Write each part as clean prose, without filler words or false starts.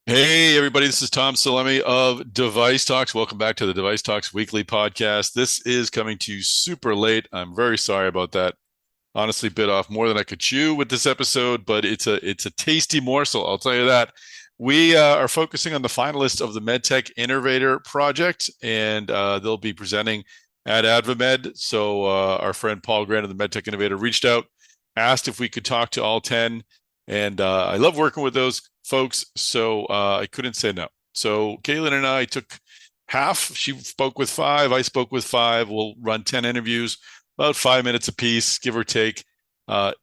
Hey, everybody, this is Tom Salemi of DeviceTalks. Welcome back to the DeviceTalks weekly podcast. This is coming to you super late. I'm very sorry about that. Honestly, bit off more than I could chew with this episode, but it's a tasty morsel, I'll tell you that. We are focusing on the finalists of the MedTech Innovator project, and they'll be presenting at AdvaMed. So our friend Paul Grant of the MedTech Innovator reached out, asked if we could talk to all 10, and I love working with those folks, so I couldn't say no. So Kayleen and I took half. She spoke with five. I spoke with five. We'll run 10 interviews, about 5 minutes apiece, give or take,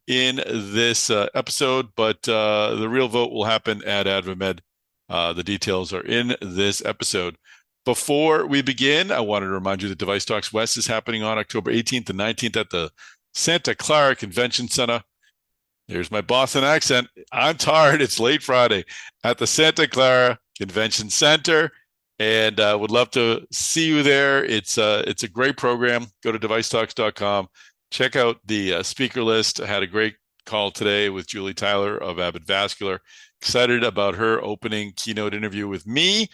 in this episode. But the real vote will happen at AdvaMed. The details are in this episode. Before we begin, I wanted to remind you that Device Talks West is happening on October 18th and 19th at the Santa Clara Convention Center. There's my Boston accent. I'm tired. It's late Friday at the Santa Clara Convention Center, and would love to see you there. It's a great program. Go to DeviceTalks.com. Check out the speaker list. I had a great call today with Julie Tyler of Abbott Vascular. Excited about her opening keynote interview with me,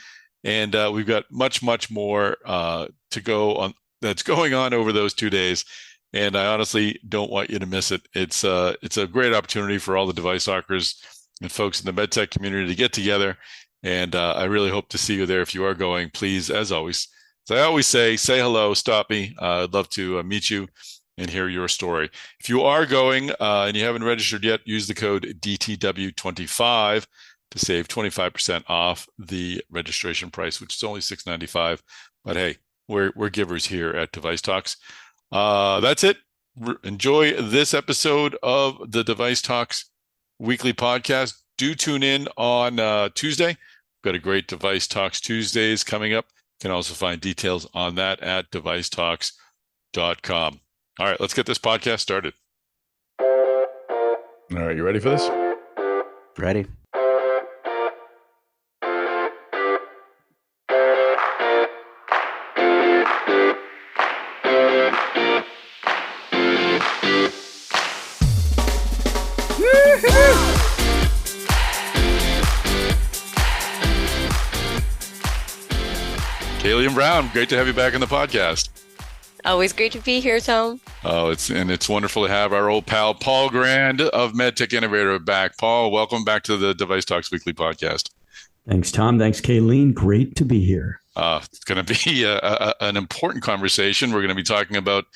and we've got much more to go on. That's going on over those 2 days. And I honestly don't want you to miss it. It's a great opportunity for all the device talkers and folks in the MedTech community to get together. And I really hope to see you there. If you are going, please, as always, as I always say hello, stop me. I'd love to meet you and hear your story. If you are going and you haven't registered yet, use the code DTW25 to save 25% off the registration price, which is only $6.95. But hey, we're givers here at Device Talks. That's it. Enjoy this episode of the Device Talks weekly podcast. Do tune in on Tuesday. We've got a great Device Talks Tuesdays coming up. You can also find details on that at devicetalks.com. All right, let's get this podcast started. All right, you ready for this? Ready. Kayleen Brown, great to have you back on the podcast. Always great to be here, Tom. Oh, it's wonderful to have our old pal Paul Grant of MedTech Innovator back. Paul, welcome back to the Device Talks weekly podcast. Thanks, Tom. Thanks, Kayleen. Great to be here. It's going to be an important conversation. We're going to be talking about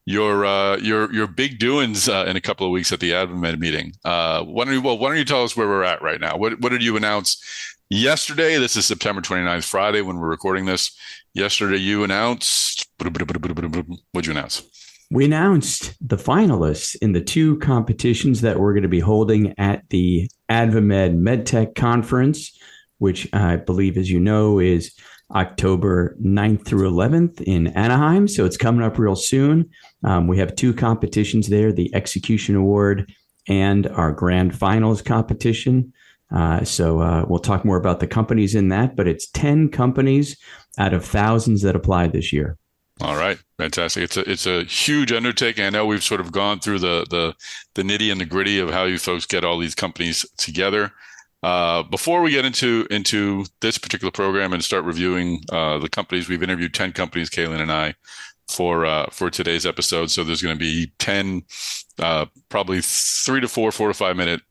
your big doings in a couple of weeks at the AdvaMed meeting. Why don't you tell us where we're at right now? What did you announce yesterday? This is September 29th, Friday, when we're recording this. Yesterday, you announced. What'd you announce? We announced the finalists in the two competitions that we're going to be holding at the AdvaMed MedTech Conference, which I believe, as you know, is October 9th through 11th in Anaheim. So it's coming up real soon. We have two competitions there, the Execution Award and our Grand Finals competition. So we'll talk more about the companies in that, but it's 10 companies out of thousands that applied this year. All right. Fantastic. It's a huge undertaking. I know we've sort of gone through the nitty and the gritty of how you folks get all these companies together. Before we get into this particular program and start reviewing the companies, we've interviewed 10 companies, Kayleen and I, for today's episode. So there's going to be 10, probably 4 to 5 minute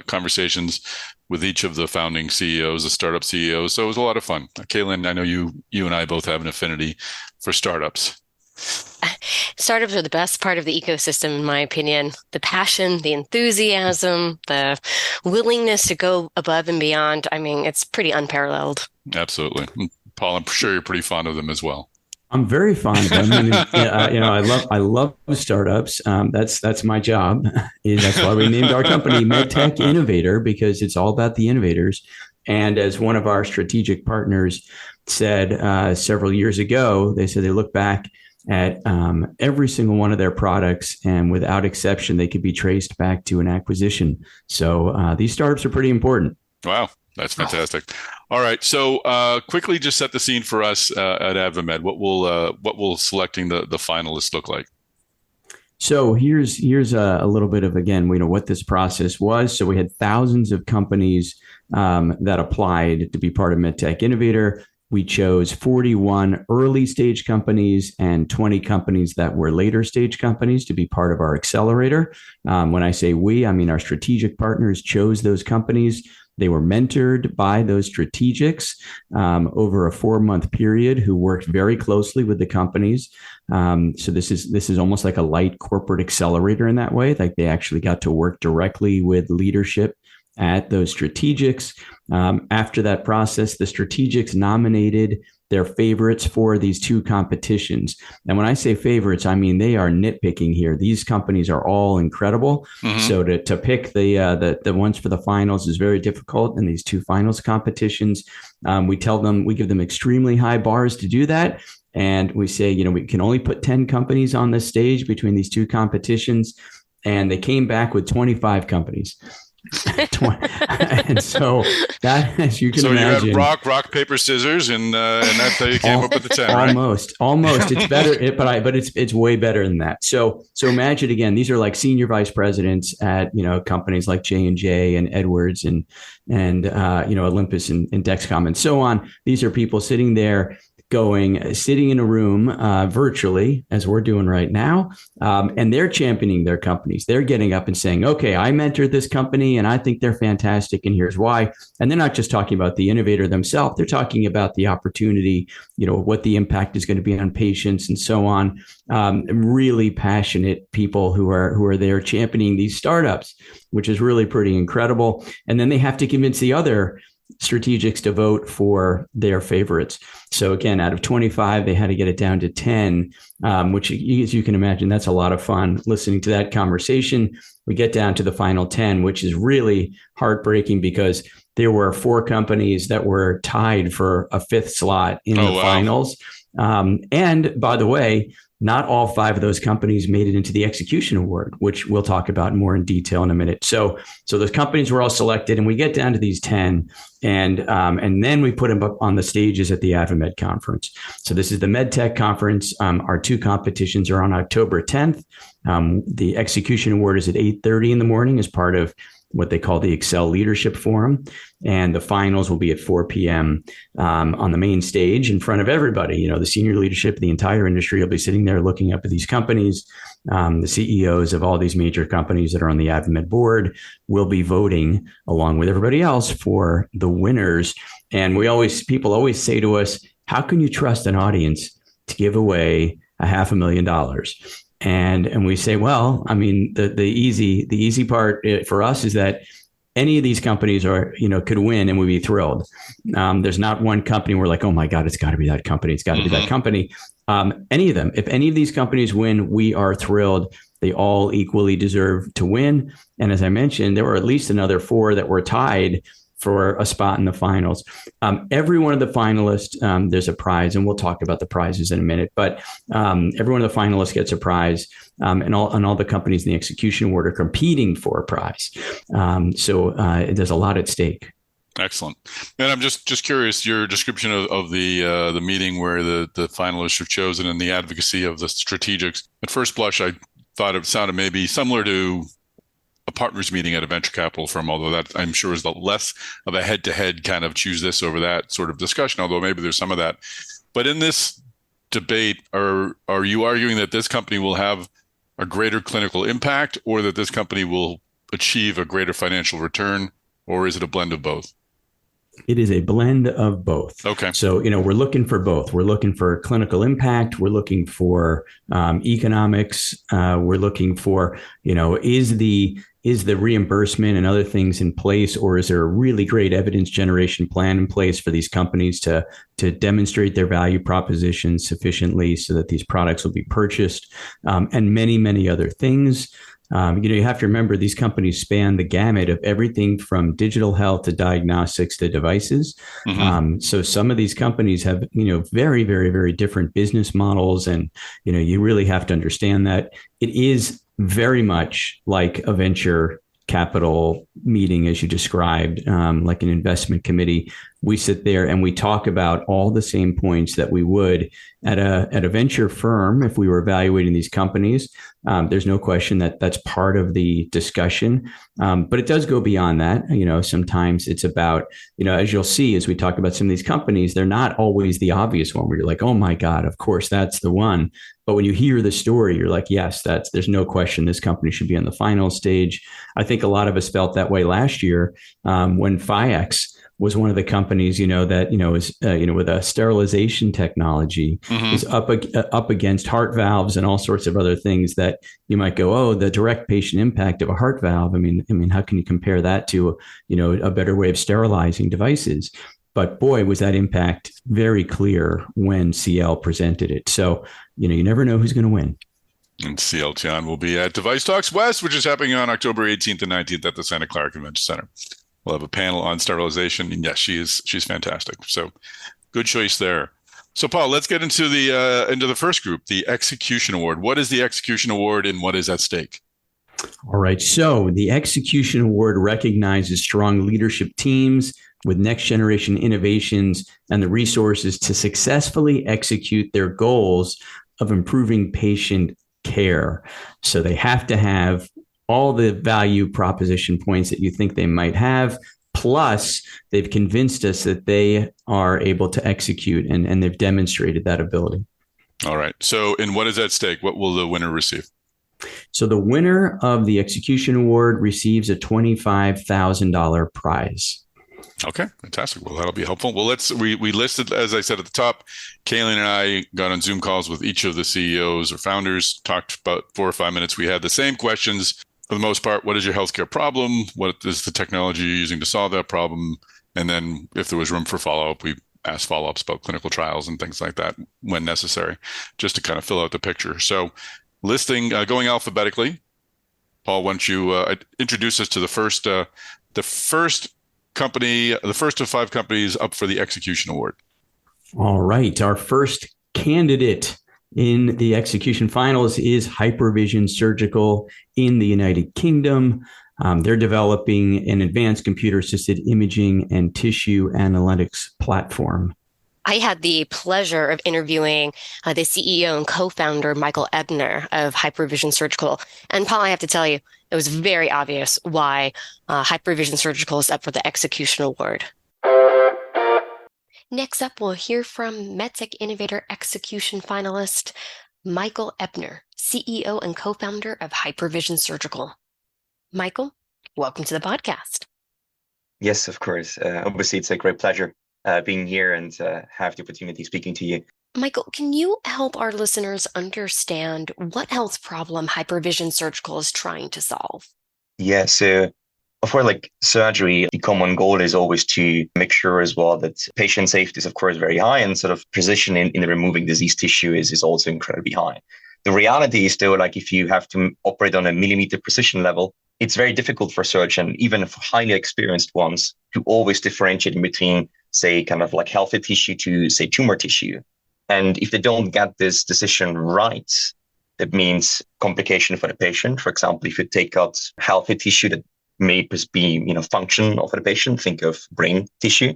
conversations with each of the founding CEOs, the startup CEOs. So it was a lot of fun. Kayleen, I know you and I both have an affinity for startups. Startups are the best part of the ecosystem, in my opinion. The passion, the enthusiasm, the willingness to go above and beyond. I mean, it's pretty unparalleled. Absolutely. Paul, I'm sure you're pretty fond of them as well. I'm very fond of them. I love startups. That's my job. That's why we named our company MedTech Innovator, because it's all about the innovators. And as one of our strategic partners said several years ago, they said they look back at every single one of their products, and without exception, they could be traced back to an acquisition. So these startups are pretty important. Wow. That's fantastic. All right. So quickly just set the scene for us at AdvaMed. What will selecting the finalists look like? So here's a little bit of, again, what this process was. So we had thousands of companies that applied to be part of MedTech Innovator. We chose 41 early stage companies and 20 companies that were later stage companies to be part of our accelerator. When I say we, I mean our strategic partners chose those companies. They were mentored by those strategics over a 4-month period who worked very closely with the companies. So this is almost like a light corporate accelerator in that way. Like they actually got to work directly with leadership at those strategics. After that process, the strategics nominated their favorites for these 2 competitions. And when I say favorites, I mean they are nitpicking here. These companies are all incredible. Mm-hmm. So to pick the ones for the finals is very difficult in these 2 finals competitions. We give them extremely high bars to do that. And we say, we can only put 10 companies on this stage between these 2 competitions. And they came back with 25 companies. And so that, as you can imagine, you had rock, paper, scissors, and that's how you came up with the 10. Almost. It's better, but it's way better than that. So imagine again, these are like senior vice presidents at companies like J&J and Edwards and Olympus and Dexcom and so on. These are people sitting there sitting in a room virtually, as we're doing right now, and they're championing their companies. They're getting up and saying, okay, I mentored this company and I think they're fantastic and here's why. And they're not just talking about the innovator themselves. They're talking about the opportunity, what the impact is going to be on patients and so on. Really passionate people who are there championing these startups, which is really pretty incredible. And then they have to convince the other strategics to vote for their favorites. So again, out of 25, they had to get it down to 10, which, as you can imagine, that's a lot of fun listening to that conversation. We get down to the final 10, which is really heartbreaking because there were 4 companies that were tied for a 5th slot in the finals. And by the way, not all 5 of those companies made it into the execution award, which we'll talk about more in detail in a minute. So those companies were all selected, and we get down to these 10, and then we put them up on the stages at the AdvaMed conference. So this is the MedTech conference. Our 2 competitions are on October 10th. The execution award is at 8:30 in the morning as part of what they call the Excel Leadership Forum. And the finals will be at 4 p.m. On the main stage in front of everybody. The senior leadership, the entire industry will be sitting there looking up at these companies. The CEOs of all these major companies that are on the AdvaMed board will be voting along with everybody else for the winners. And people always say to us, how can you trust an audience to give away $500,000? And we say, well, I mean, the easy part for us is that any of these companies could win and we'd be thrilled. There's not one company we're like, oh my God, it's got to be that company. It's got to be that company. Any of them, if any of these companies win, we are thrilled. They all equally deserve to win. And as I mentioned, there were at least another 4 that were tied for a spot in the finals. Every one of the finalists, there's a prize, and we'll talk about the prizes in a minute, but every one of the finalists gets a prize, and all the companies in the execution award are competing for a prize. So there's a lot at stake. Excellent. And I'm just curious, your description of the meeting where the finalists are chosen and the advocacy of the strategics. At first blush, I thought it sounded maybe similar to a partners meeting at a venture capital firm, although that I'm sure is less of a head-to-head kind of choose this over that sort of discussion, although maybe there's some of that. But in this debate, are you arguing that this company will have a greater clinical impact or that this company will achieve a greater financial return, or is it a blend of both? It is a blend of both. Okay. So, we're looking for both. We're looking for clinical impact. We're looking for economics. We're looking for, is the reimbursement and other things in place, or is there a really great evidence generation plan in place for these companies to demonstrate their value proposition sufficiently so that these products will be purchased, and many, many other things. You have to remember these companies span the gamut of everything from digital health to diagnostics to devices. Mm-hmm. So some of these companies have, very, very, very different business models. And, you really have to understand that it is very much like a venture capital meeting, as you described, like an investment committee. We sit there and we talk about all the same points that we would at a venture firm if we were evaluating these companies. There's no question that that's part of the discussion, but it does go beyond that. Sometimes it's about, as you'll see, as we talk about some of these companies, they're not always the obvious one where you're like, oh my God, of course, that's the one. But when you hear the story, you're like, yes, there's no question this company should be on the final stage. I think a lot of us felt that way last year when Vyex was one of the companies, that, is, with a sterilization technology is up against heart valves and all sorts of other things that you might go, oh, the direct patient impact of a heart valve. I mean, how can you compare that to, a better way of sterilizing devices? But boy, was that impact very clear when CL presented it. So, you never know who's going to win. And CL Tian will be at DeviceTalks West, which is happening on October 18th and 19th at the Santa Clara Convention Center. We'll have a panel on sterilization. And yes, she's fantastic. So good choice there. So Paul, let's get into the first group, the Execution Award. What is the Execution Award and what is at stake? All right. So the Execution Award recognizes strong leadership teams with next generation innovations and the resources to successfully execute their goals of improving patient care. So they have to have all the value proposition points that you think they might have. Plus, they've convinced us that they are able to execute and they've demonstrated that ability. All right. So, and what is at stake? What will the winner receive? So the winner of the Execution Award receives a $25,000 prize. Okay, fantastic. Well, that'll be helpful. Well, we listed, as I said at the top, Kayleen and I got on Zoom calls with each of the CEOs or founders, talked about 4 or 5 minutes. We had the same questions for the most part. What is your healthcare problem? What is the technology you're using to solve that problem? And then if there was room for follow-up, we asked follow-ups about clinical trials and things like that when necessary, just to kind of fill out the picture. So listing, going alphabetically, Paul, why don't you introduce us to the first company, the first of 5 companies up for the Execution Award. All right. Our first candidate in the execution finals is Hypervision Surgical in the United Kingdom. They're developing an advanced computer-assisted imaging and tissue analytics platform. I had the pleasure of interviewing the CEO and co-founder, Michael Ebner of Hypervision Surgical. And Paul, I have to tell you, it was very obvious why Hypervision Surgical is up for the Execution Award. Next up, we'll hear from MedTech Innovator Execution finalist, Michael Ebner, CEO and co-founder of Hypervision Surgical. Michael, welcome to the podcast. Yes, of course. Obviously, it's a great pleasure being here and have the opportunity speaking to you. Michael, can you help our listeners understand what health problem Hypervision Surgical is trying to solve? Yeah, so for surgery, the common goal is always to make sure as well that patient safety is, of course, very high, and sort of precision in removing diseased tissue is also incredibly high. The reality is still, if you have to operate on a millimeter precision level, it's very difficult for a surgeon, even for highly experienced ones, to always differentiate in between, say, kind of healthy tissue to, say, tumor tissue. And if they don't get this decision right, that means complication for the patient. For example, if you take out healthy tissue that may be, functional for the patient, think of brain tissue,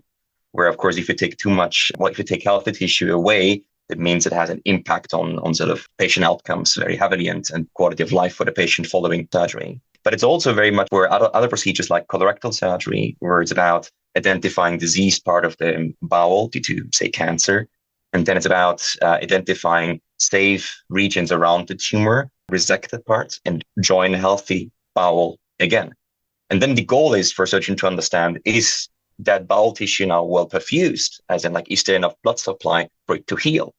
where, of course, if you take too much, if you take healthy tissue away, it means it has an impact on sort of patient outcomes very heavily and quality of life for the patient following surgery. But it's also very much where other procedures like colorectal surgery, where it's about identifying diseased part of the bowel due to, say, cancer. And then it's about identifying safe regions around the tumor, resected parts, and join a healthy bowel again. And then the goal is for a surgeon to understand, is that bowel tissue now well perfused? As in, is there enough blood supply for it to heal?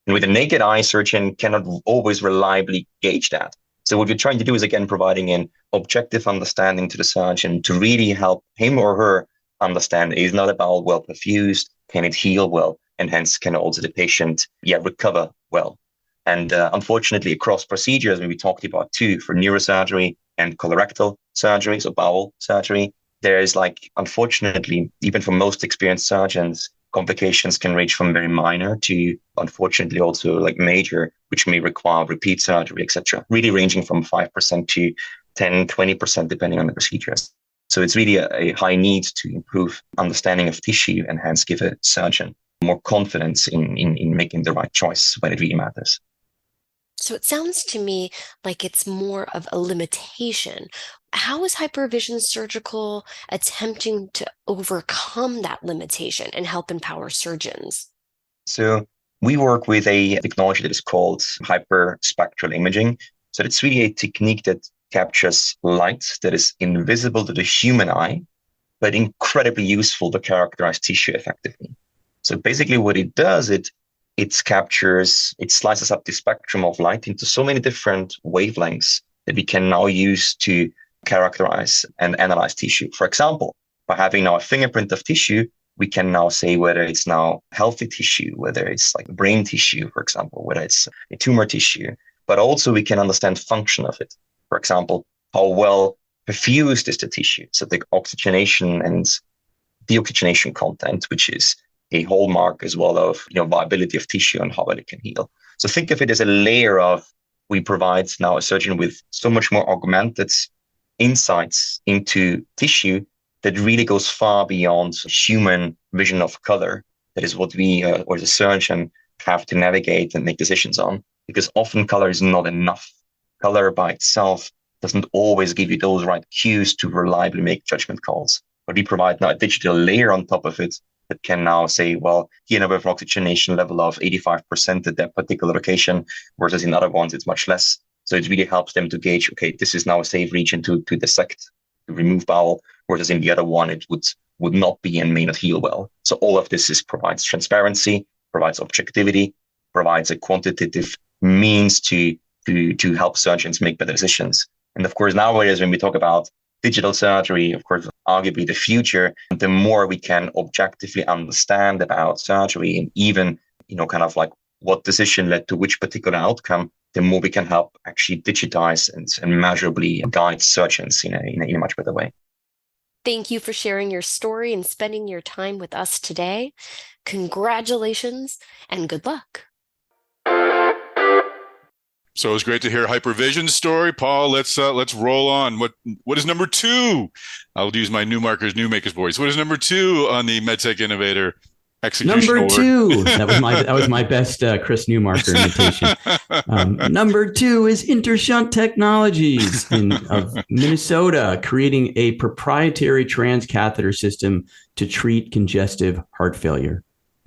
And with a naked eye, surgeon cannot always reliably gauge that. So what we're trying to do is, again, providing an objective understanding to the surgeon to really help him or her understand, is not a bowel well perfused? Can it heal well? And hence, can also the patient recover well? And unfortunately, across procedures, when we talked about too, for neurosurgery and colorectal surgery, so bowel surgery, there is unfortunately, even for most experienced surgeons, complications can range from very minor to, unfortunately, also major, which may require repeat surgery, etc. Really ranging from 5% to 10, 20%, depending on the procedures. So it's really a high need to improve understanding of tissue and hence give a surgeon more confidence in making the right choice when it really matters. So it sounds to me like it's more of a limitation. How is Hypervision Surgical attempting to overcome that limitation and help empower surgeons? So we work with a technology that is called hyperspectral imaging. So it's really a technique that captures light that is invisible to the human eye, but incredibly useful to characterize tissue effectively. So basically what it does, it slices up the spectrum of light into so many different wavelengths that we can now use to characterize and analyze tissue. For example, by having now a fingerprint of tissue, we can now say whether it's now healthy tissue, whether it's like brain tissue, for example, whether it's a tumor tissue, but also we can understand function of it. For example, how well perfused is the tissue? So the oxygenation and deoxygenation content, which is a hallmark as well of viability of tissue and how well it can heal. So think of it as a layer of, we provide now a surgeon with so much more augmented insights into tissue that really goes far beyond human vision of color. That is what we or the surgeon have to navigate and make decisions on, because often color is not enough. Color by itself doesn't always give you those right cues to reliably make judgment calls. But we provide now a digital layer on top of it that can now say, well, here we have an oxygenation level of 85% at that particular location, versus in other ones, it's much less. So it really helps them to gauge, okay, this is now a safe region to dissect, to remove bowel, whereas in the other one, it would not be and may not heal well. So all of this provides transparency, provides objectivity, provides a quantitative means to help surgeons make better decisions. And of course, nowadays, when we talk about digital surgery, of course, arguably the future, the more we can objectively understand about surgery and even, kind of like what decision led to which particular outcome, the more we can help actually digitize and measurably guide surgeons in a much better way. Thank you for sharing your story and spending your time with us today. Congratulations and good luck. So it was great to hear Hypervision's story. Paul, let's roll on. What is number 2? I'll use my Newmaker's voice. What is number 2 on the MedTech Innovator execution Number award? 2. That was my best Chris Newmarker imitation. Number 2 is Intershunt Technologies of Minnesota, creating a proprietary transcatheter system to treat congestive heart failure.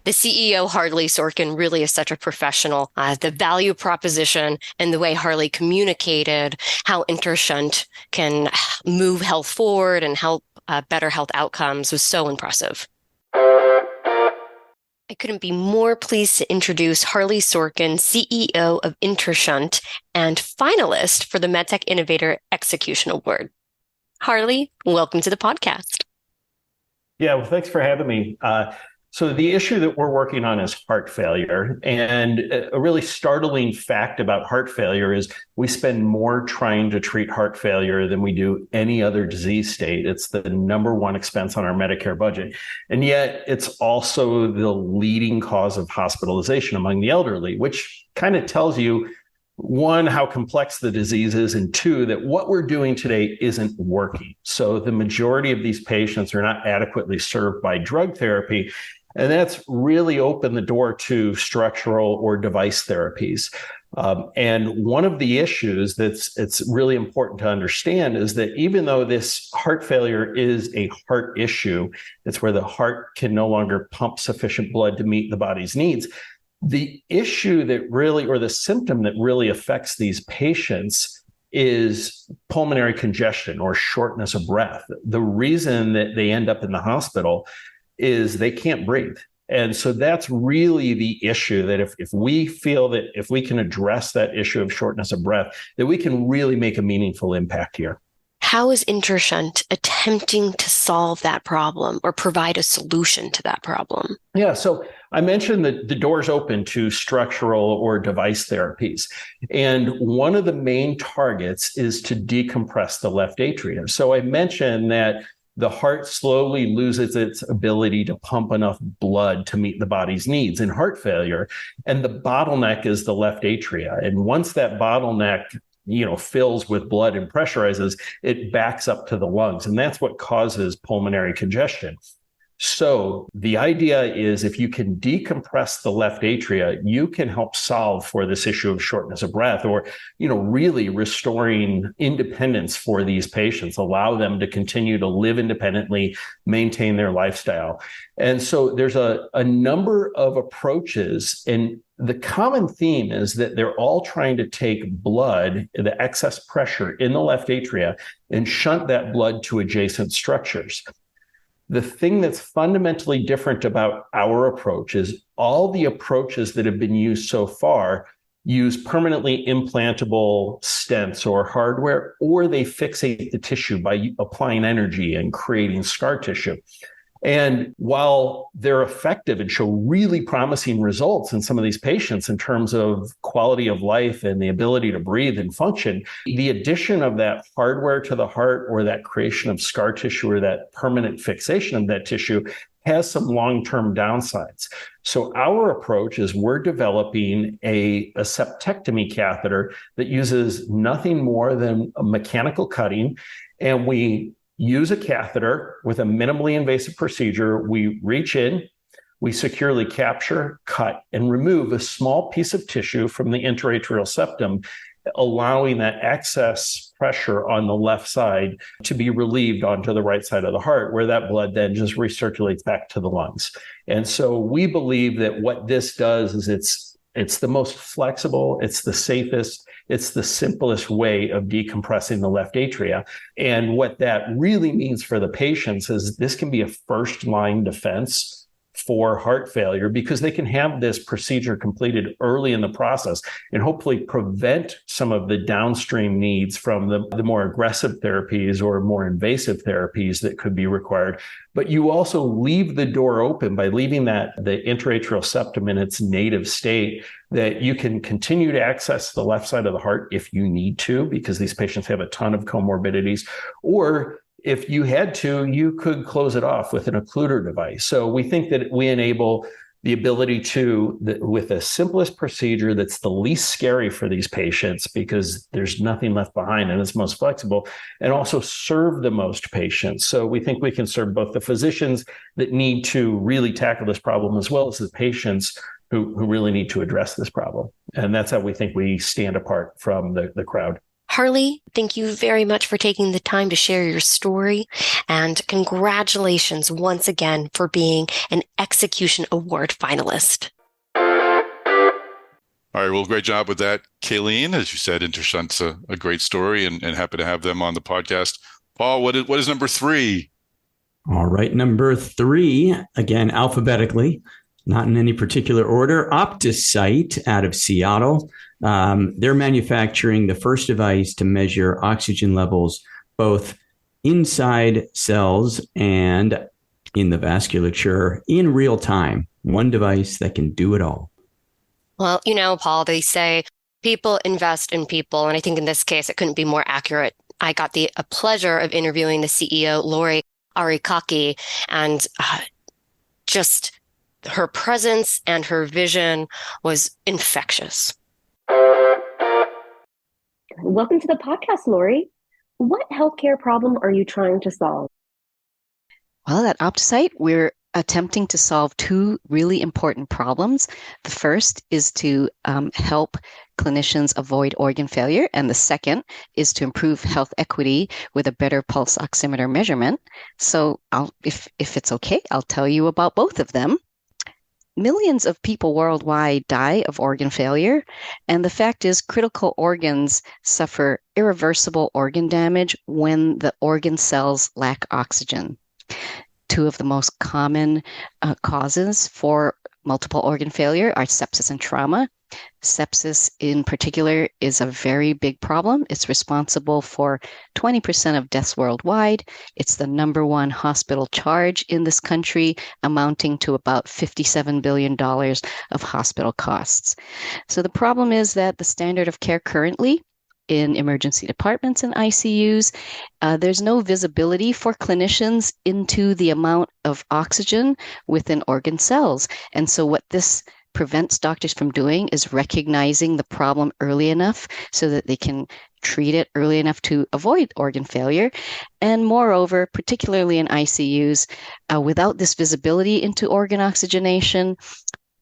The CEO, Harley Sorkin, really is such a professional. The value proposition and the way Harley communicated how Intershunt can move health forward and help better health outcomes was so impressive. I couldn't be more pleased to introduce Harley Sorkin, CEO of Intershunt and finalist for the MedTech Innovator Execution Award. Harley, welcome to the podcast. Yeah, well, thanks for having me. So the issue that we're working on is heart failure. And a really startling fact about heart failure is we spend more trying to treat heart failure than we do any other disease state. It's the number one expense on our Medicare budget. And yet it's also the leading cause of hospitalization among the elderly, which kind of tells you, one, how complex the disease is, and two, that what we're doing today isn't working. So the majority of these patients are not adequately served by drug therapy. And that's really opened the door to structural or device therapies. And one of the issues it's really important to understand is that even though this heart failure is a heart issue, it's where the heart can no longer pump sufficient blood to meet the body's needs. The issue that really, or the symptom that really affects these patients is pulmonary congestion or shortness of breath. The reason that they end up in the hospital is they can't breathe. And so that's really the issue, that if we feel that if we can address that issue of shortness of breath, that we can really make a meaningful impact here. How is Intershunt attempting to solve that problem or provide a solution to that problem? Yeah, so I mentioned that the door's open to structural or device therapies. And one of the main targets is to decompress the left atrium. So I mentioned that the heart slowly loses its ability to pump enough blood to meet the body's needs in heart failure. And the bottleneck is the left atria. And once that bottleneck fills with blood and pressurizes, it backs up to the lungs. And that's what causes pulmonary congestion. So the idea is if you can decompress the left atria, you can help solve for this issue of shortness of breath, or, really restoring independence for these patients, allow them to continue to live independently, maintain their lifestyle. And so there's a number of approaches, and the common theme is that they're all trying to take blood, the excess pressure in the left atria, and shunt that blood to adjacent structures. The thing that's fundamentally different about our approach is all the approaches that have been used so far use permanently implantable stents or hardware, or they fixate the tissue by applying energy and creating scar tissue. And while they're effective and show really promising results in some of these patients in terms of quality of life and the ability to breathe and function, the addition of that hardware to the heart, or that creation of scar tissue, or that permanent fixation of that tissue, has some long-term downsides. So our approach is we're developing a septectomy catheter that uses nothing more than a mechanical cutting, and we use a catheter with a minimally invasive procedure. We reach in, we securely capture, cut, and remove a small piece of tissue from the interatrial septum, allowing that excess pressure on the left side to be relieved onto the right side of the heart, where that blood then just recirculates back to the lungs. And so we believe that what this does is it's the most flexible, it's the safest, it's the simplest way of decompressing the left atria. And what that really means for the patients is this can be a first-line defense for heart failure, because they can have this procedure completed early in the process and hopefully prevent some of the downstream needs from the more aggressive therapies or more invasive therapies that could be required. But you also leave the door open by leaving the interatrial septum in its native state, that you can continue to access the left side of the heart if you need to, because these patients have a ton of comorbidities, or if you had to, you could close it off with an occluder device. So we think that we enable the ability to, with the simplest procedure that's the least scary for these patients, because there's nothing left behind and it's most flexible, and also serve the most patients. So we think we can serve both the physicians that need to really tackle this problem, as well as the patients who really need to address this problem. And that's how we think we stand apart from the crowd. Harley, thank you very much for taking the time to share your story, and congratulations once again for being an Execution Award finalist. All right, well, great job with that, Kayleen. As you said, Intershunt's a great story, and happy to have them on the podcast. Paul, what is number 3? All right, number 3, again, alphabetically, not in any particular order, OptiSite out of Seattle. They're manufacturing the first device to measure oxygen levels both inside cells and in the vasculature in real time. One device that can do it all. Well, Paul, they say people invest in people. And I think in this case, it couldn't be more accurate. I got the pleasure of interviewing the CEO, Lori Arikaki, and just her presence and her vision was infectious. Welcome to the podcast, Lori. What healthcare problem are you trying to solve? Well, at OptiSite, we're attempting to solve 2 really important problems. The first is to help clinicians avoid organ failure, and the second is to improve health equity with a better pulse oximeter measurement. So if it's okay, I'll tell you about both of them. Millions of people worldwide die of organ failure, and the fact is critical organs suffer irreversible organ damage when the organ cells lack oxygen. 2 of the most common causes for multiple organ failure are sepsis and trauma. Sepsis in particular is a very big problem. It's responsible for 20% of deaths worldwide. It's the number 1 hospital charge in this country, amounting to about $57 billion of hospital costs. So the problem is that the standard of care currently in emergency departments and ICUs, there's no visibility for clinicians into the amount of oxygen within organ cells. And so what this prevents doctors from doing is recognizing the problem early enough so that they can treat it early enough to avoid organ failure. And moreover, particularly in ICUs, without this visibility into organ oxygenation,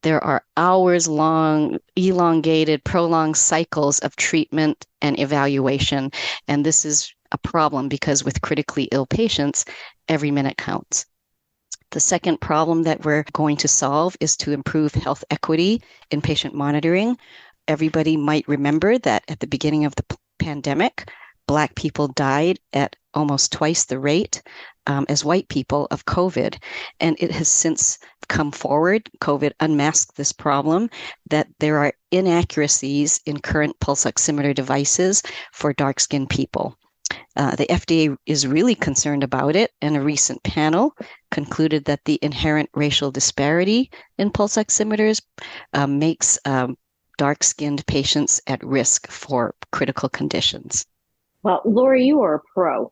there are hours-long, elongated, prolonged cycles of treatment and evaluation. And this is a problem because with critically ill patients, every minute counts. The second problem that we're going to solve is to improve health equity in patient monitoring. Everybody might remember that at the beginning of the pandemic, Black people died at almost twice the rate as white people of COVID. And it has since come forward, COVID unmasked this problem, that there are inaccuracies in current pulse oximeter devices for dark-skinned people. The FDA is really concerned about it, and a recent panel concluded that the inherent racial disparity in pulse oximeters makes dark-skinned patients at risk for critical conditions. Well, Lori, you are a pro.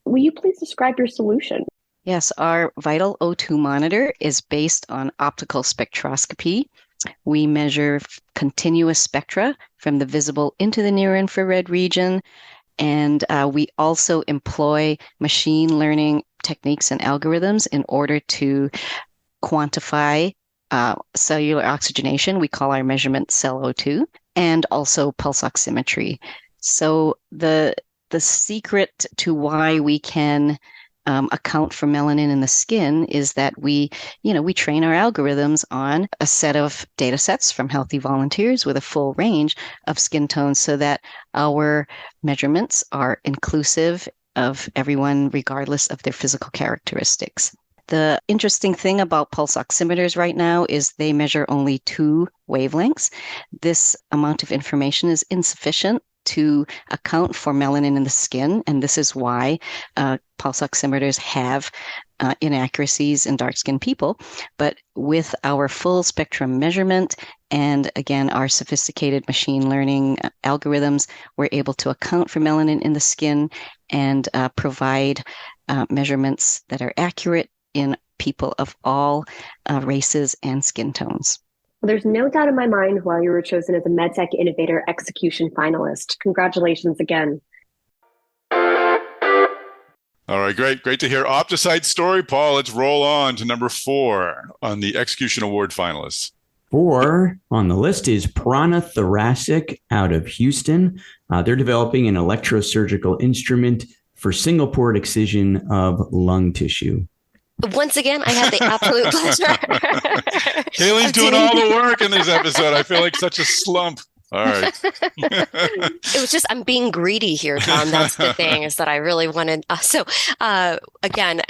Will you please describe your solution? Yes, our Vital O2 monitor is based on optical spectroscopy. We measure continuous spectra from the visible into the near-infrared region, and we also employ machine learning techniques and algorithms in order to quantify cellular oxygenation. We call our measurement cell O2, and also pulse oximetry. So the secret to why we can account for melanin in the skin is that we train our algorithms on a set of data sets from healthy volunteers with a full range of skin tones so that our measurements are inclusive of everyone regardless of their physical characteristics. The interesting thing about pulse oximeters right now is they measure only 2 wavelengths. This amount of information is insufficient to account for melanin in the skin, and this is why pulse oximeters have inaccuracies in dark-skinned people. But with our full spectrum measurement and, again, our sophisticated machine learning algorithms, we're able to account for melanin in the skin and provide measurements that are accurate in people of all races and skin tones. Well, there's no doubt in my mind why you were chosen as a MedTech Innovator Execution Finalist. Congratulations again. All right, great to hear OptiSight's story. Paul, let's roll on to number 4 on the Execution Award finalists. 4 on the list is Prana Thoracic out of Houston. They're developing an electrosurgical instrument for single port excision of lung tissue. Once again, I had the absolute pleasure. Kayleen's doing all the work in this episode. I feel like such a slump. All right. It was just, I'm being greedy here, Tom. That's the thing, is that I really wanted. Again,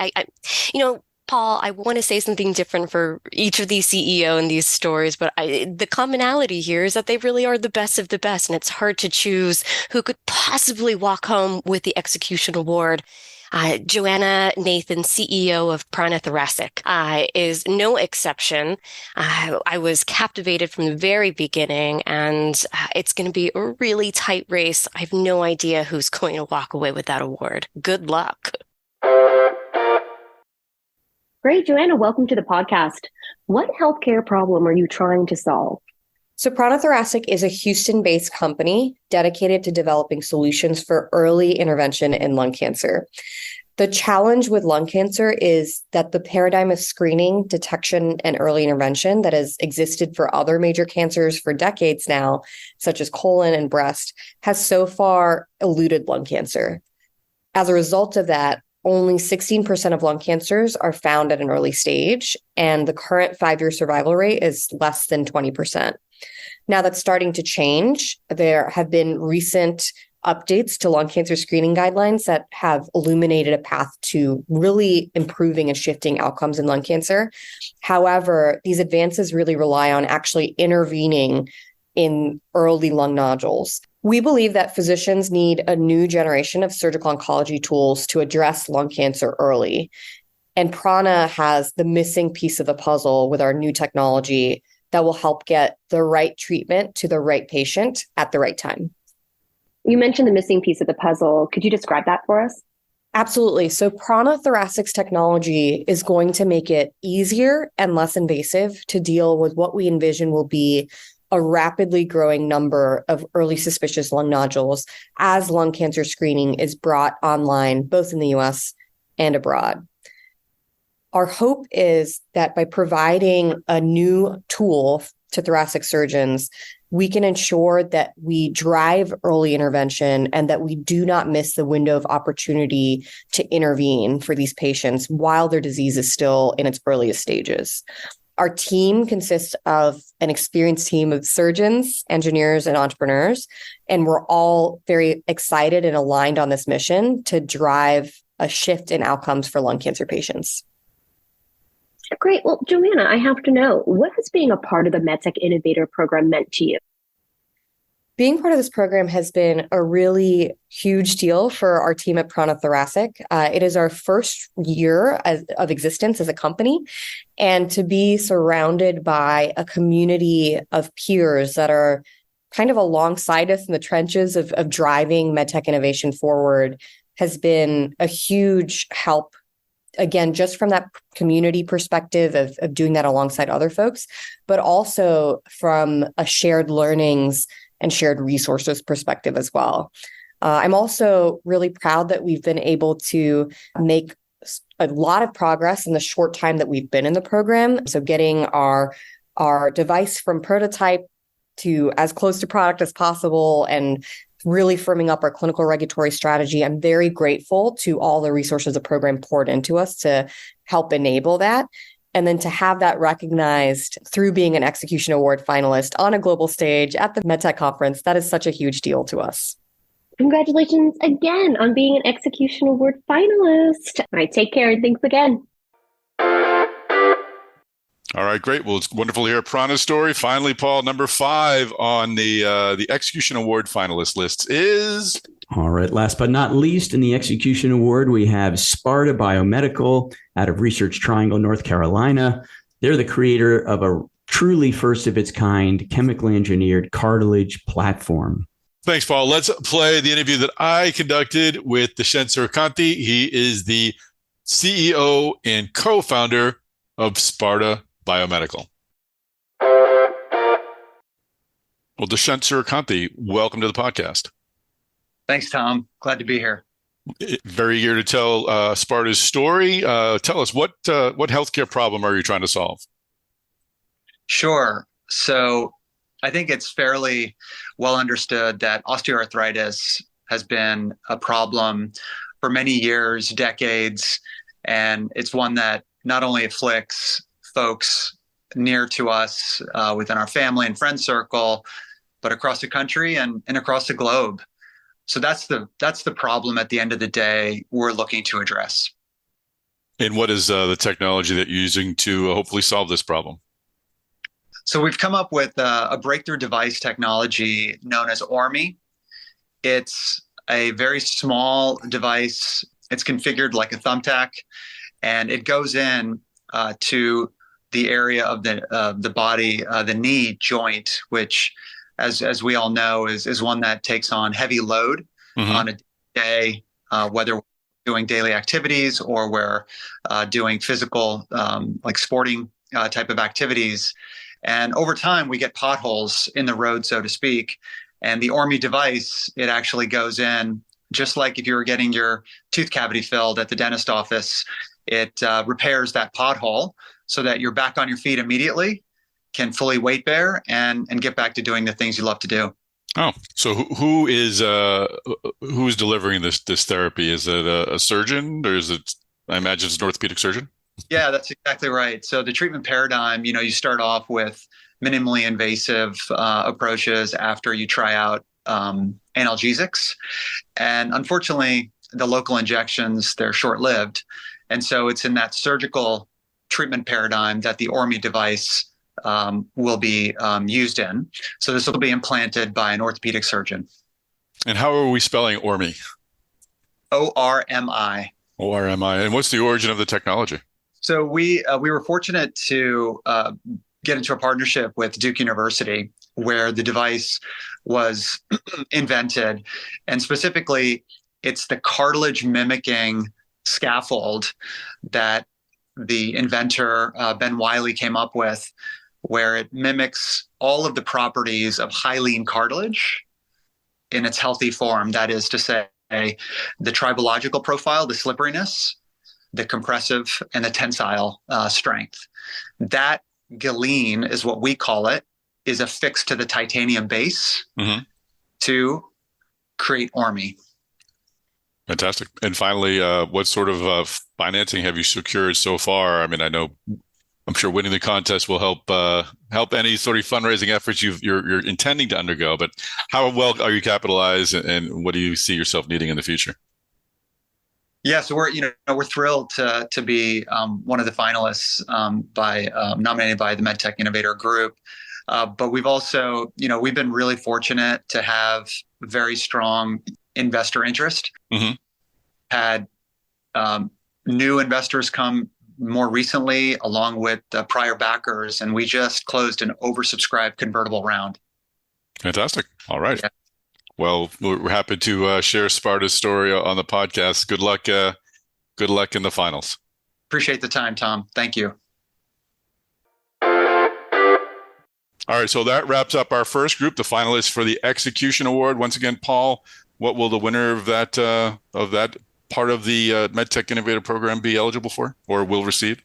Paul, I want to say something different for each of these CEO and these stories, but the commonality here is that they really are the best of the best, and it's hard to choose who could possibly walk home with the Execution Award. Joanna Nathan, CEO of Prana Thoracic, is no exception. I was captivated from the very beginning, and it's going to be a really tight race. I have no idea who's going to walk away with that award. Good luck. Great, Joanna, welcome to the podcast. What healthcare problem are you trying to solve? So Prana Thoracic is a Houston-based company dedicated to developing solutions for early intervention in lung cancer. The challenge with lung cancer is that the paradigm of screening, detection, and early intervention that has existed for other major cancers for decades now, such as colon and breast, has so far eluded lung cancer. As a result of that, only 16% of lung cancers are found at an early stage, and the current 5-year survival rate is less than 20%. Now that's starting to change. There have been recent updates to lung cancer screening guidelines that have illuminated a path to really improving and shifting outcomes in lung cancer. However, these advances really rely on actually intervening in early lung nodules. We believe that physicians need a new generation of surgical oncology tools to address lung cancer early. And Prana has the missing piece of the puzzle with our new technology that will help get the right treatment to the right patient at the right time. You mentioned the missing piece of the puzzle. Could you describe that for us? Absolutely. So Prana Thoracic's technology is going to make it easier and less invasive to deal with what we envision will be a rapidly growing number of early suspicious lung nodules as lung cancer screening is brought online, both in the US and abroad. Our hope is that by providing a new tool to thoracic surgeons, we can ensure that we drive early intervention and that we do not miss the window of opportunity to intervene for these patients while their disease is still in its earliest stages. Our team consists of an experienced team of surgeons, engineers, and entrepreneurs, and we're all very excited and aligned on this mission to drive a shift in outcomes for lung cancer patients. Great. Well, Joanna, I have to know, what has being a part of the MedTech Innovator program meant to you? Being part of this program has been a really huge deal for our team at Prana Thoracic. It is our first year of existence as a company, and to be surrounded by a community of peers that are kind of alongside us in the trenches of driving MedTech innovation forward has been a huge help. Again, just from that community perspective of doing that alongside other folks, but also from a shared learnings and shared resources perspective as well. I'm also really proud that we've been able to make a lot of progress in the short time that we've been in the program. So getting our device from prototype to as close to product as possible and really firming up our clinical regulatory strategy. I'm very grateful to all the resources the program poured into us to help enable that. And then to have that recognized through being an Execution Award finalist on a global stage at the MedTech conference, that is such a huge deal to us. Congratulations again on being an Execution Award finalist. All right, take care and thanks again. All right, great. Well, it's wonderful to hear Prana's story. Finally, Paul, number 5 on the Execution Award finalist list is... All right, last but not least, in the Execution Award, we have Sparta Biomedical out of Research Triangle, North Carolina. They're the creator of a truly first of its kind chemically engineered cartilage platform. Thanks, Paul. Let's play the interview that I conducted with Dushyant Surikanti. He is the CEO and co-founder of Sparta Biomedical. Well, Dushyant Surikanti, welcome to the podcast. Thanks, Tom. Glad to be here. Very eager to tell Sparta's story. Tell us, what healthcare problem are you trying to solve? Sure. So I think it's fairly well understood that osteoarthritis has been a problem for many years, decades, and it's one that not only afflicts folks near to us within our family and friend circle, but across the country and across the globe. So that's the problem at the end of the day we're looking to address. And what is the technology that you're using to hopefully solve this problem? So we've come up with a breakthrough device technology known as ORMI. It's a very small device. It's configured like a thumbtack, and it goes in to the area of the body, the knee joint, which, as we all know, is one that takes on heavy load on a day, whether we're doing daily activities or we're doing physical, like sporting type of activities. And over time, we get potholes in the road, so to speak. And the ORMI device, it actually goes in, just like if you were getting your tooth cavity filled at the dentist office, it repairs that pothole so that you're back on your feet immediately, can fully weight bear, and get back to doing the things you love to do. Oh, so who is delivering this therapy? Is it a surgeon, or is it? I imagine it's an orthopedic surgeon. Yeah, that's exactly right. So the treatment paradigm, you start off with minimally invasive approaches after you try out analgesics, and unfortunately, the local injections, they're short-lived, and so it's in that surgical treatment paradigm that the ORMI device will be used in. So this will be implanted by an orthopedic surgeon. And how are we spelling ORMI? ORMI. ORMI. And what's the origin of the technology? So we were fortunate to get into a partnership with Duke University, where the device was invented. And specifically, it's the cartilage mimicking scaffold that the inventor, Ben Wiley, came up with where it mimics all of the properties of hyaline cartilage in its healthy form. That is to say, the tribological profile, the slipperiness, the compressive, and the tensile strength. That galeen is what we call it, is affixed to the titanium base to create ORME. Fantastic. And finally, what sort of financing have you secured so far? I mean, I'm sure winning the contest will help any sort of fundraising efforts you're intending to undergo. But how well are you capitalized, and what do you see yourself needing in the future? Yeah, so we're thrilled to be one of the finalists nominated by the MedTech Innovator Group. But we've also, we've been really fortunate to have very strong investor interest. Had new investors come more recently, along with prior backers, and we just closed an oversubscribed convertible round. Fantastic. All right. Yeah. Well, we're happy to share Sparta's story on the podcast. Good luck. Good luck in the finals. Appreciate the time, Tom. Thank you. All right. So that wraps up our first group, the finalists for the Execution Award. Once again, Paul, what will the winner of that part of the MedTech Innovator program be eligible for or will receive?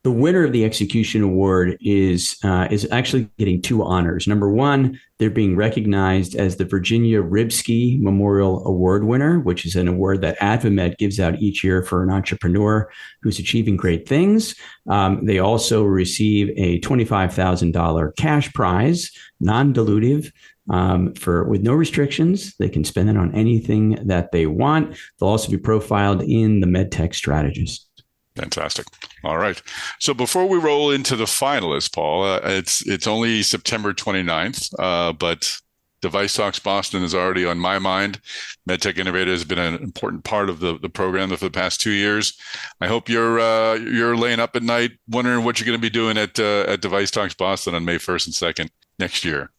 The winner of the Execution Award is actually getting two honors. Number one, they're being recognized as the Virginia Ribsky Memorial Award winner, which is an award that AdvaMed gives out each year for an entrepreneur who's achieving great things. They also receive a $25,000 cash prize, non-dilutive, with no restrictions. They can spend it on anything that they want. They'll also be profiled in the MedTech Strategist. Fantastic. All right. So before we roll into the finalists, Paul, it's only September 29th, but DeviceTalks Boston is already on my mind. MedTech Innovator has been an important part of the program for the past 2 years. I hope you're laying up at night wondering what you're going to be doing at DeviceTalks Boston on May 1st and 2nd next year.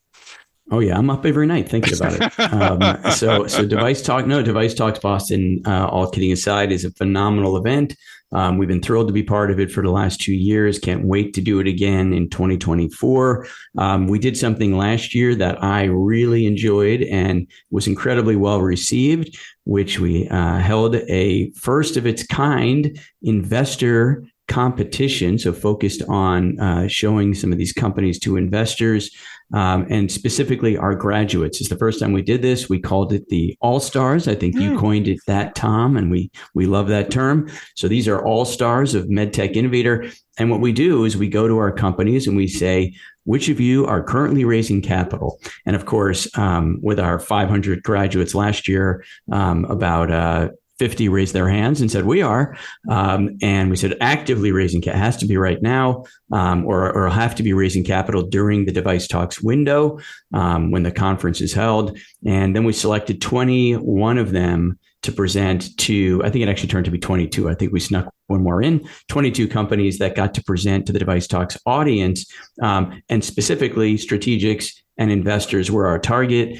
Oh yeah, I'm up every night thinking about it. So DeviceTalks Boston, all kidding aside, is a phenomenal event. We've been thrilled to be part of it for the last 2 years. Can't wait to do it again in 2024. We did something last year that I really enjoyed and was incredibly well received, which we held a first of its kind investor competition. So focused on showing some of these companies to investors. And specifically our graduates. It's the first time we did this. We called it the All-Stars. I think you coined it that, Tom, and we love that term. So these are All-Stars of MedTech Innovator. And what we do is we go to our companies and we say, which of you are currently raising capital? And of course, with our 500 graduates last year, about 50 raised their hands and said, we are. And we said, actively raising capital has to be right now, or have to be raising capital during the DeviceTalks window when the conference is held. And then we selected 21 of them to present to, I think it actually turned to be 22. I think we snuck one more in, 22 companies that got to present to the DeviceTalks audience, and specifically strategics and investors were our target,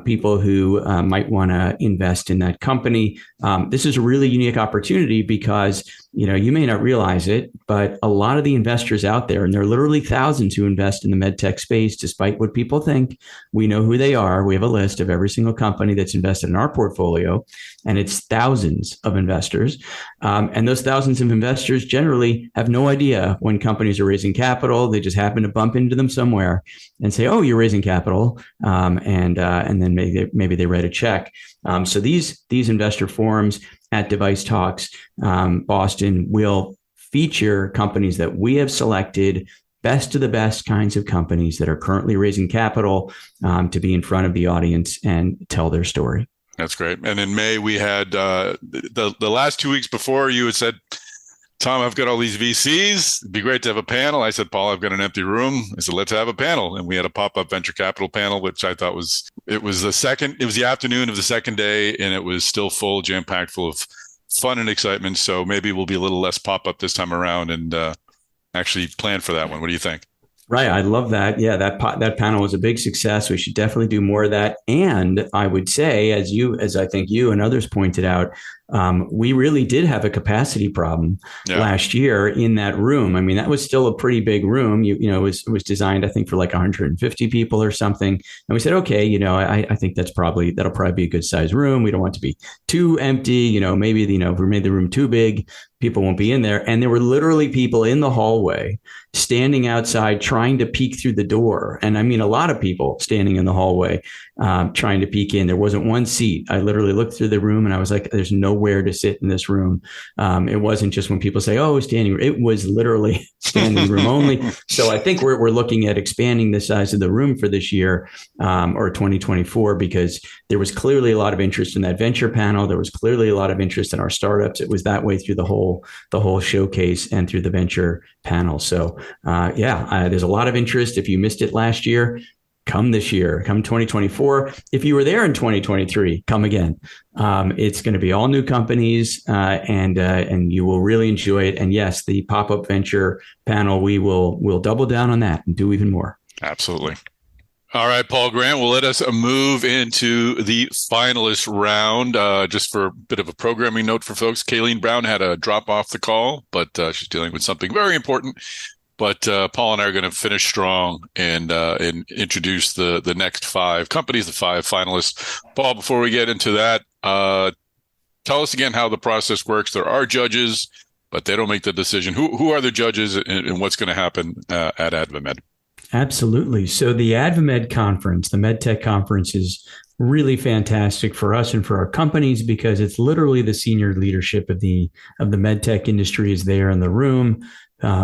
people who might want to invest in that company. This is a really unique opportunity because, you may not realize it, but a lot of the investors out there, and there are literally thousands who invest in the medtech space, despite what people think, we know who they are. We have a list of every single company that's invested in our portfolio, and it's thousands of investors. And those thousands of investors generally have no idea when companies are raising capital. They just happen to bump into them somewhere and say, oh, you're raising capital. And then maybe they write a check. So these investor forums at DeviceTalks Boston will feature companies that we have selected, best of the best kinds of companies that are currently raising capital, to be in front of the audience and tell their story. That's great. And in May, we had the last 2 weeks before, you had said, Tom, I've got all these VCs. It'd be great to have a panel. I said, Paul, I've got an empty room. I said, let's have a panel. And we had a pop-up venture capital panel, which I thought was the afternoon of the second day, and it was still full, jam-packed full of fun and excitement. So maybe we'll be a little less pop-up this time around and actually plan for that one. What do you think? Right. I love that. Yeah, that panel was a big success. We should definitely do more of that. And I would say, as I think you and others pointed out, we really did have a capacity problem last year in that room. I mean, that was still a pretty big room. It was designed, I think, for like 150 people or something. And we said, okay, I think that'll probably be a good size room. We don't want it to be too empty. Maybe, if we made the room too big, people won't be in there. And there were literally people in the hallway standing outside trying to peek through the door. And I mean, a lot of people standing in the hallway trying to peek in. There wasn't one seat. I literally looked through the room and I was like, there's nowhere to sit in this room. It wasn't just when people say, oh, standing. It was literally standing room only. So I think we're looking at expanding the size of the room for this year or 2024, because there was clearly a lot of interest in that venture panel. There was clearly a lot of interest in our startups. It was that way through the whole showcase and through the venture panel. So there's a lot of interest. If you missed it last year, come this year, come 2024. If you were there in 2023, come again. It's going to be all new companies, and you will really enjoy it. And yes, the pop-up venture panel, we'll double down on that and do even more. Absolutely. All right, Paul Grant, well, let us move into the finalist round. Just for a bit of a programming note for folks, Kayleen Brown had to drop off the call, but she's dealing with something very important. But Paul and I are going to finish strong and introduce the next 5 companies, the 5 finalists. Paul, before we get into that, tell us again how the process works. There are judges, but they don't make the decision. Who are the judges and what's going to happen at AdvaMed? Absolutely. So the AdvaMed conference, the MedTech conference, is really fantastic for us and for our companies because it's literally the senior leadership of the MedTech industry is there in the room,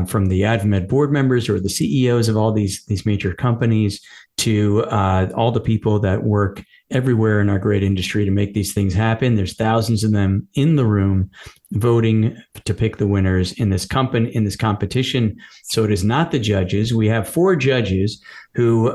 from the AdvaMed board members or the CEOs of all these major companies to all the people that work everywhere in our great industry to make these things happen. There's thousands of them in the room voting to pick the winners in this competition. So it is not the judges. We have 4 judges who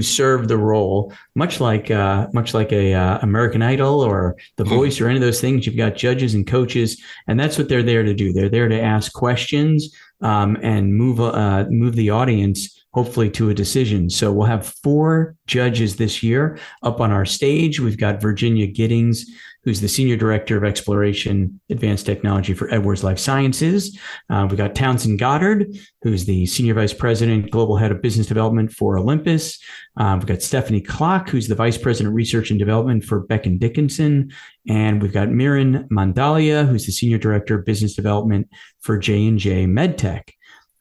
serve the role, much like a American Idol or The Voice or any of those things. You've got judges and coaches, and that's what they're there to do. They're there to ask questions and move the audience hopefully to a decision. So we'll have 4 judges this year up on our stage. We've got Virginia Giddings, who's the Senior Director of Exploration Advanced Technology for Edwards Life Sciences. We've got Townsend Goddard, who's the Senior Vice President, Global Head of Business Development for Olympus. We've got Stephanie Klock, who's the Vice President, Research and Development for Becton Dickinson. And we've got Miran Mandalia, who's the Senior Director of Business Development for J&J MedTech.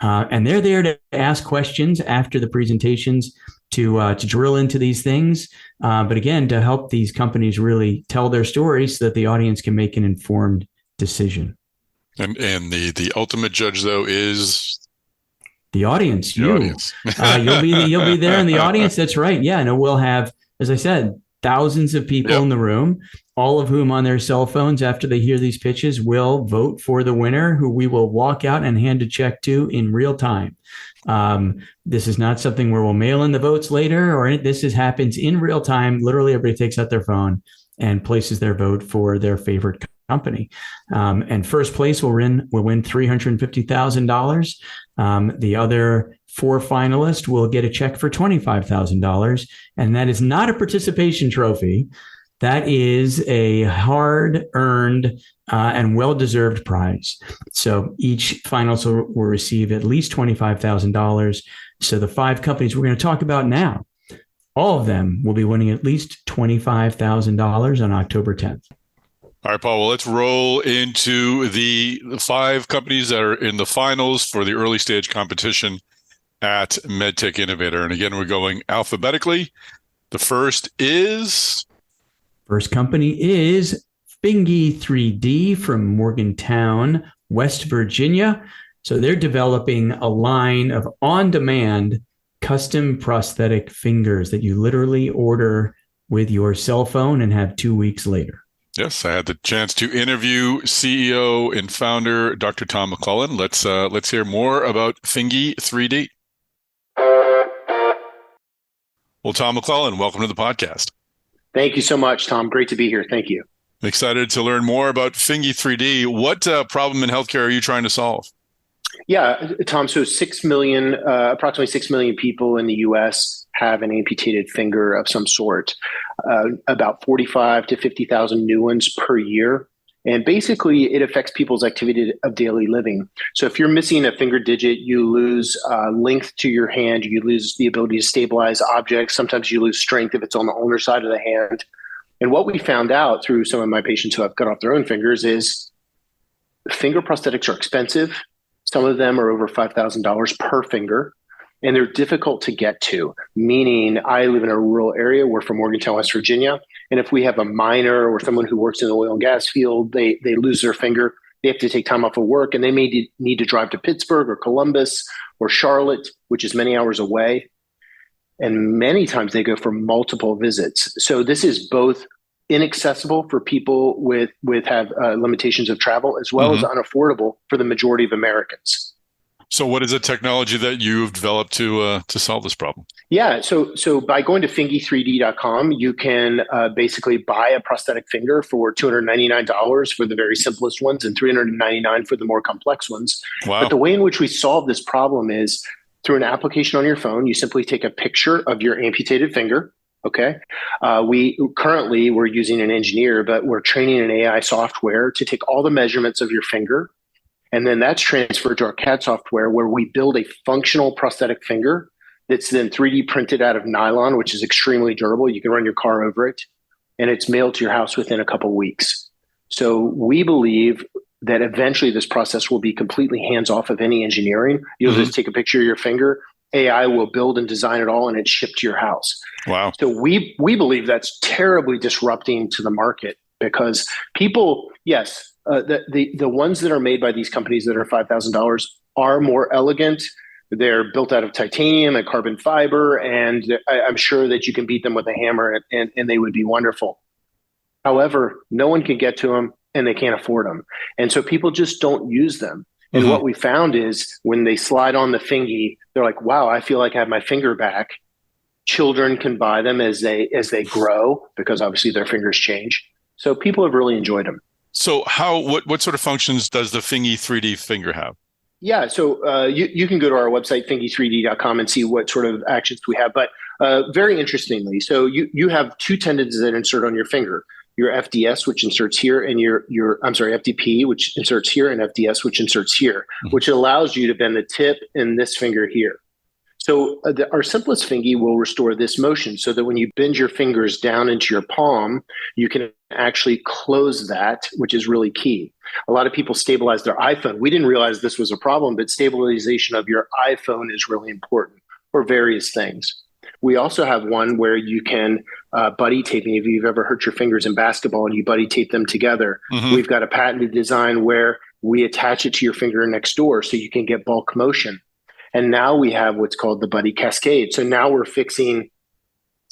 And they're there to ask questions after the presentations to drill into these things. But again, to help these companies really tell their stories so that the audience can make an informed decision. And the ultimate judge, though, is the audience. The audience. You'll be there in the audience. That's right. Yeah. No, we'll have, as I said, thousands of people in the room, all of whom on their cell phones after they hear these pitches will vote for the winner, who we will walk out and hand a check to in real time. This is not something where we'll mail in the votes later, or this happens in real time. Literally, everybody takes out their phone and places their vote for their favorite company. And first place will win $350,000. The other 4 finalists will get a check for $25,000. And that is not a participation trophy. That is a hard-earned and well-deserved prize. So each finalist will receive at least $25,000. So the 5 companies we're going to talk about now, all of them will be winning at least $25,000 on October 10th. All right, Paul, well, let's roll into the 5 companies that are in the finals for the early stage competition at MedTech Innovator. And again, we're going alphabetically. The first company is Fingy 3D from Morgantown, West Virginia. So they're developing a line of on-demand custom prosthetic fingers that you literally order with your cell phone and have 2 weeks later. Yes, I had the chance to interview CEO and founder Dr. Tom McClellan. Let's hear more about Fingy 3D. Well, Tom McClellan, welcome to the podcast. Thank you so much, Tom. Great to be here. Thank you. I'm excited to learn more about Fingy 3D. What problem in healthcare are you trying to solve? Yeah, Tom. So approximately 6 million people in the U.S. have an amputated finger of some sort. About 45 to 50,000 new ones per year. And basically, it affects people's activity of daily living. So if you're missing a finger digit, you lose length to your hand, you lose the ability to stabilize objects. Sometimes you lose strength if it's on the ulnar side of the hand. And what we found out through some of my patients who have cut off their own fingers is finger prosthetics are expensive. Some of them are over $5,000 per finger, and they're difficult to get to, meaning I live in a rural area. We're from Morgantown, West Virginia. And if we have a miner or someone who works in the oil and gas field, they lose their finger, they have to take time off of work, and they may need to drive to Pittsburgh or Columbus or Charlotte, which is many hours away. And many times they go for multiple visits. So this is both inaccessible for people with have limitations of travel, as well as unaffordable for the majority of Americans. So what is the technology that you've developed to solve this problem? Yeah, so by going to fingy3d.com, you can basically buy a prosthetic finger for $299 for the very simplest ones and $399 for the more complex ones. Wow. But the way in which we solve this problem is through an application on your phone. You simply take a picture of your amputated finger. Okay. We're using an engineer, but we're training an AI software to take all the measurements of your finger. And then that's transferred to our CAD software where we build a functional prosthetic finger that's then 3D printed out of nylon, which is extremely durable. You can run your car over it, and it's mailed to your house within a couple of weeks. So we believe that eventually this process will be completely hands off of any engineering. You'll just take a picture of your finger. AI will build and design it all, and it's shipped to your house. Wow. So we believe that's terribly disrupting to the market because people, yes, the ones that are made by these companies that are $5,000 are more elegant. They're built out of titanium and carbon fiber, and I'm sure that you can beat them with a hammer and they would be wonderful. However, no one can get to them and they can't afford them. And so people just don't use them. And what we found is when they slide on the fingy, they're like, wow, I feel like I have my finger back. Children can buy them as they grow because obviously their fingers change. So people have really enjoyed them. So what sort of functions does the Fingy 3D finger have? Yeah, so you can go to our website, fingy3d.com, and see what sort of actions we have. But very interestingly, so you have two tendons that insert on your finger. Your FDS, which inserts here, and your FDP, which inserts here, and FDS, which inserts here, which allows you to bend the tip in this finger here. So our simplest fingy will restore this motion so that when you bend your fingers down into your palm, you can actually close that, which is really key. A lot of people stabilize their iPhone. We didn't realize this was a problem, but stabilization of your iPhone is really important for various things. We also have one where you can buddy taping. If you've ever hurt your fingers in basketball and you buddy tape them together, we've got a patented design where we attach it to your finger next door so you can get bulk motion. And now we have what's called the buddy cascade. So now we're fixing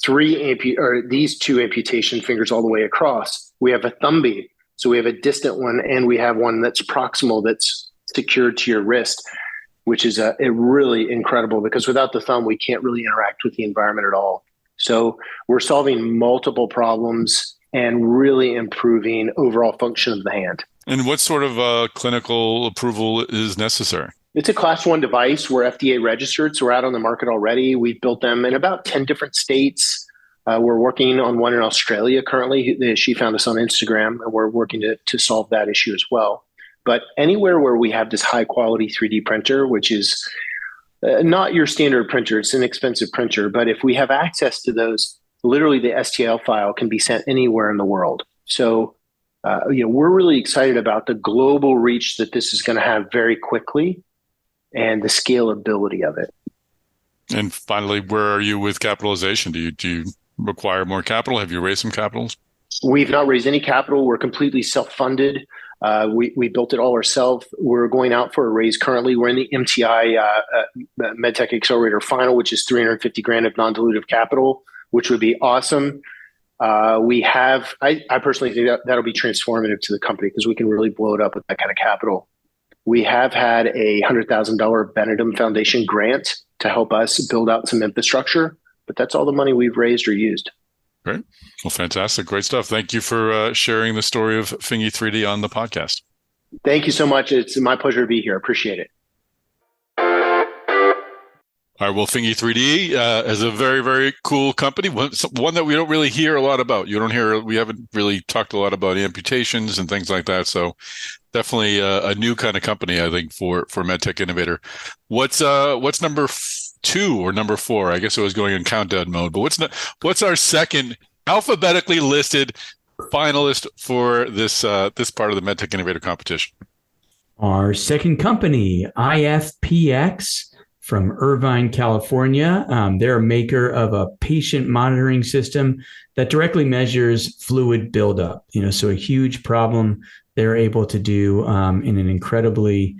these two amputation fingers all the way across. We have a thumby. So we have a distant one, and we have one that's proximal that's secured to your wrist, which is a really incredible because without the thumb, we can't really interact with the environment at all. So we're solving multiple problems and really improving overall function of the hand. And what sort of clinical approval is necessary? It's a class 1 device. We're FDA registered, so we're out on the market already. We've built them in about 10 different states. We're working on one in Australia currently. She found us on Instagram, and we're working to solve that issue as well. But anywhere where we have this high quality 3D printer, which is not your standard printer, it's an expensive printer. But if we have access to those, literally the STL file can be sent anywhere in the world. So we're really excited about the global reach that this is going to have very quickly and the scalability of it. And finally, where are you with capitalization? Do you require more capital? Have you raised some capital? We've not raised any capital. We're completely self-funded. We built it all ourselves. We're going out for a raise currently. We're in the MTI MedTech Accelerator final, which is $350,000 of non-dilutive capital, which would be awesome. I personally think that'll be transformative to the company because we can really blow it up with that kind of capital. We have had a $100,000 Benedum Foundation grant to help us build out some infrastructure, but that's all the money we've raised or used. Great. Well, fantastic. Great stuff. Thank you for sharing the story of Fingy 3D on the podcast. Thank you so much. It's my pleasure to be here. Appreciate it. All right. Well, Thingy 3D is a very, very cool company. One that we don't really hear a lot about. We haven't really talked a lot about amputations and things like that. So definitely a new kind of company, I think, for MedTech Innovator. What's number 2 or number 4? I guess it was going in countdown mode. But what's our second alphabetically listed finalist for this part of the MedTech Innovator competition? Our second company, IFPX, from Irvine, California. They're a maker of a patient monitoring system that directly measures fluid buildup. So a huge problem they're able to do in an incredibly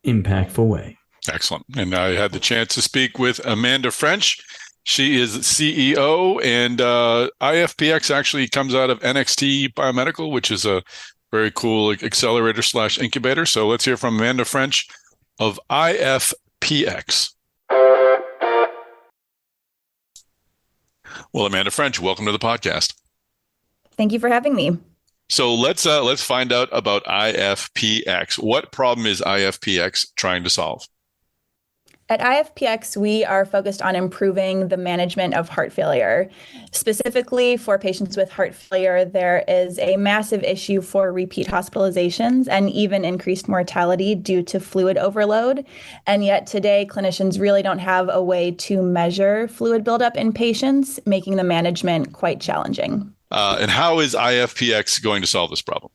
impactful way. Excellent. And I had the chance to speak with Amanda French. She is CEO, and IFPX actually comes out of NXT Biomedical, which is a very cool accelerator/incubator. So let's hear from Amanda French of IFPX. Well, Amanda French, welcome to the podcast. Thank you for having me. So let's find out about IFPX. What problem is IFPX trying to solve? At IFPX, we are focused on improving the management of heart failure. Specifically for patients with heart failure, there is a massive issue for repeat hospitalizations and even increased mortality due to fluid overload. And yet today, clinicians really don't have a way to measure fluid buildup in patients, making the management quite challenging. And how is IFPX going to solve this problem?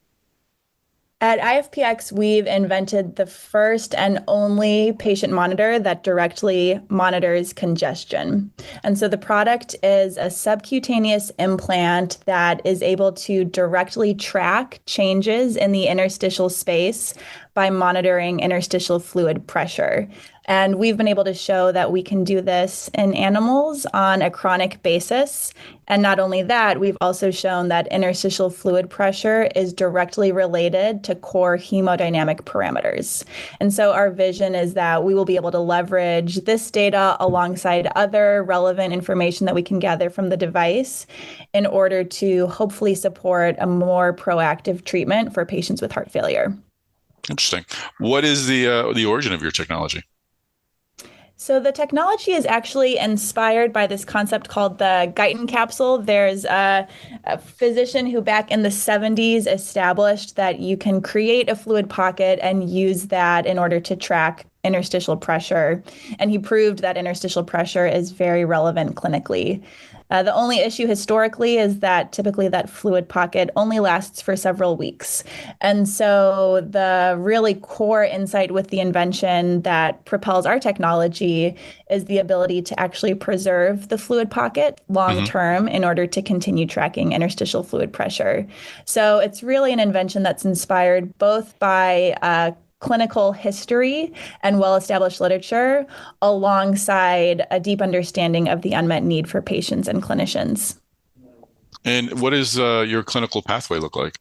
At IFPX, we've invented the first and only patient monitor that directly monitors congestion. And so the product is a subcutaneous implant that is able to directly track changes in the interstitial space by monitoring interstitial fluid pressure. And we've been able to show that we can do this in animals on a chronic basis. And not only that, we've also shown that interstitial fluid pressure is directly related to core hemodynamic parameters. And so our vision is that we will be able to leverage this data alongside other relevant information that we can gather from the device in order to hopefully support a more proactive treatment for patients with heart failure. Interesting. What is the origin of your technology? So the technology is actually inspired by this concept called the Guyton capsule. There's a physician who back in the 70s established that you can create a fluid pocket and use that in order to track interstitial pressure. And he proved that interstitial pressure is very relevant clinically. The only issue historically is that typically that fluid pocket only lasts for several weeks. And so the really core insight with the invention that propels our technology is the ability to actually preserve the fluid pocket long term in order to continue tracking interstitial fluid pressure. So it's really an invention that's inspired both by clinical history and well-established literature alongside a deep understanding of the unmet need for patients and clinicians. And what does your clinical pathway look like?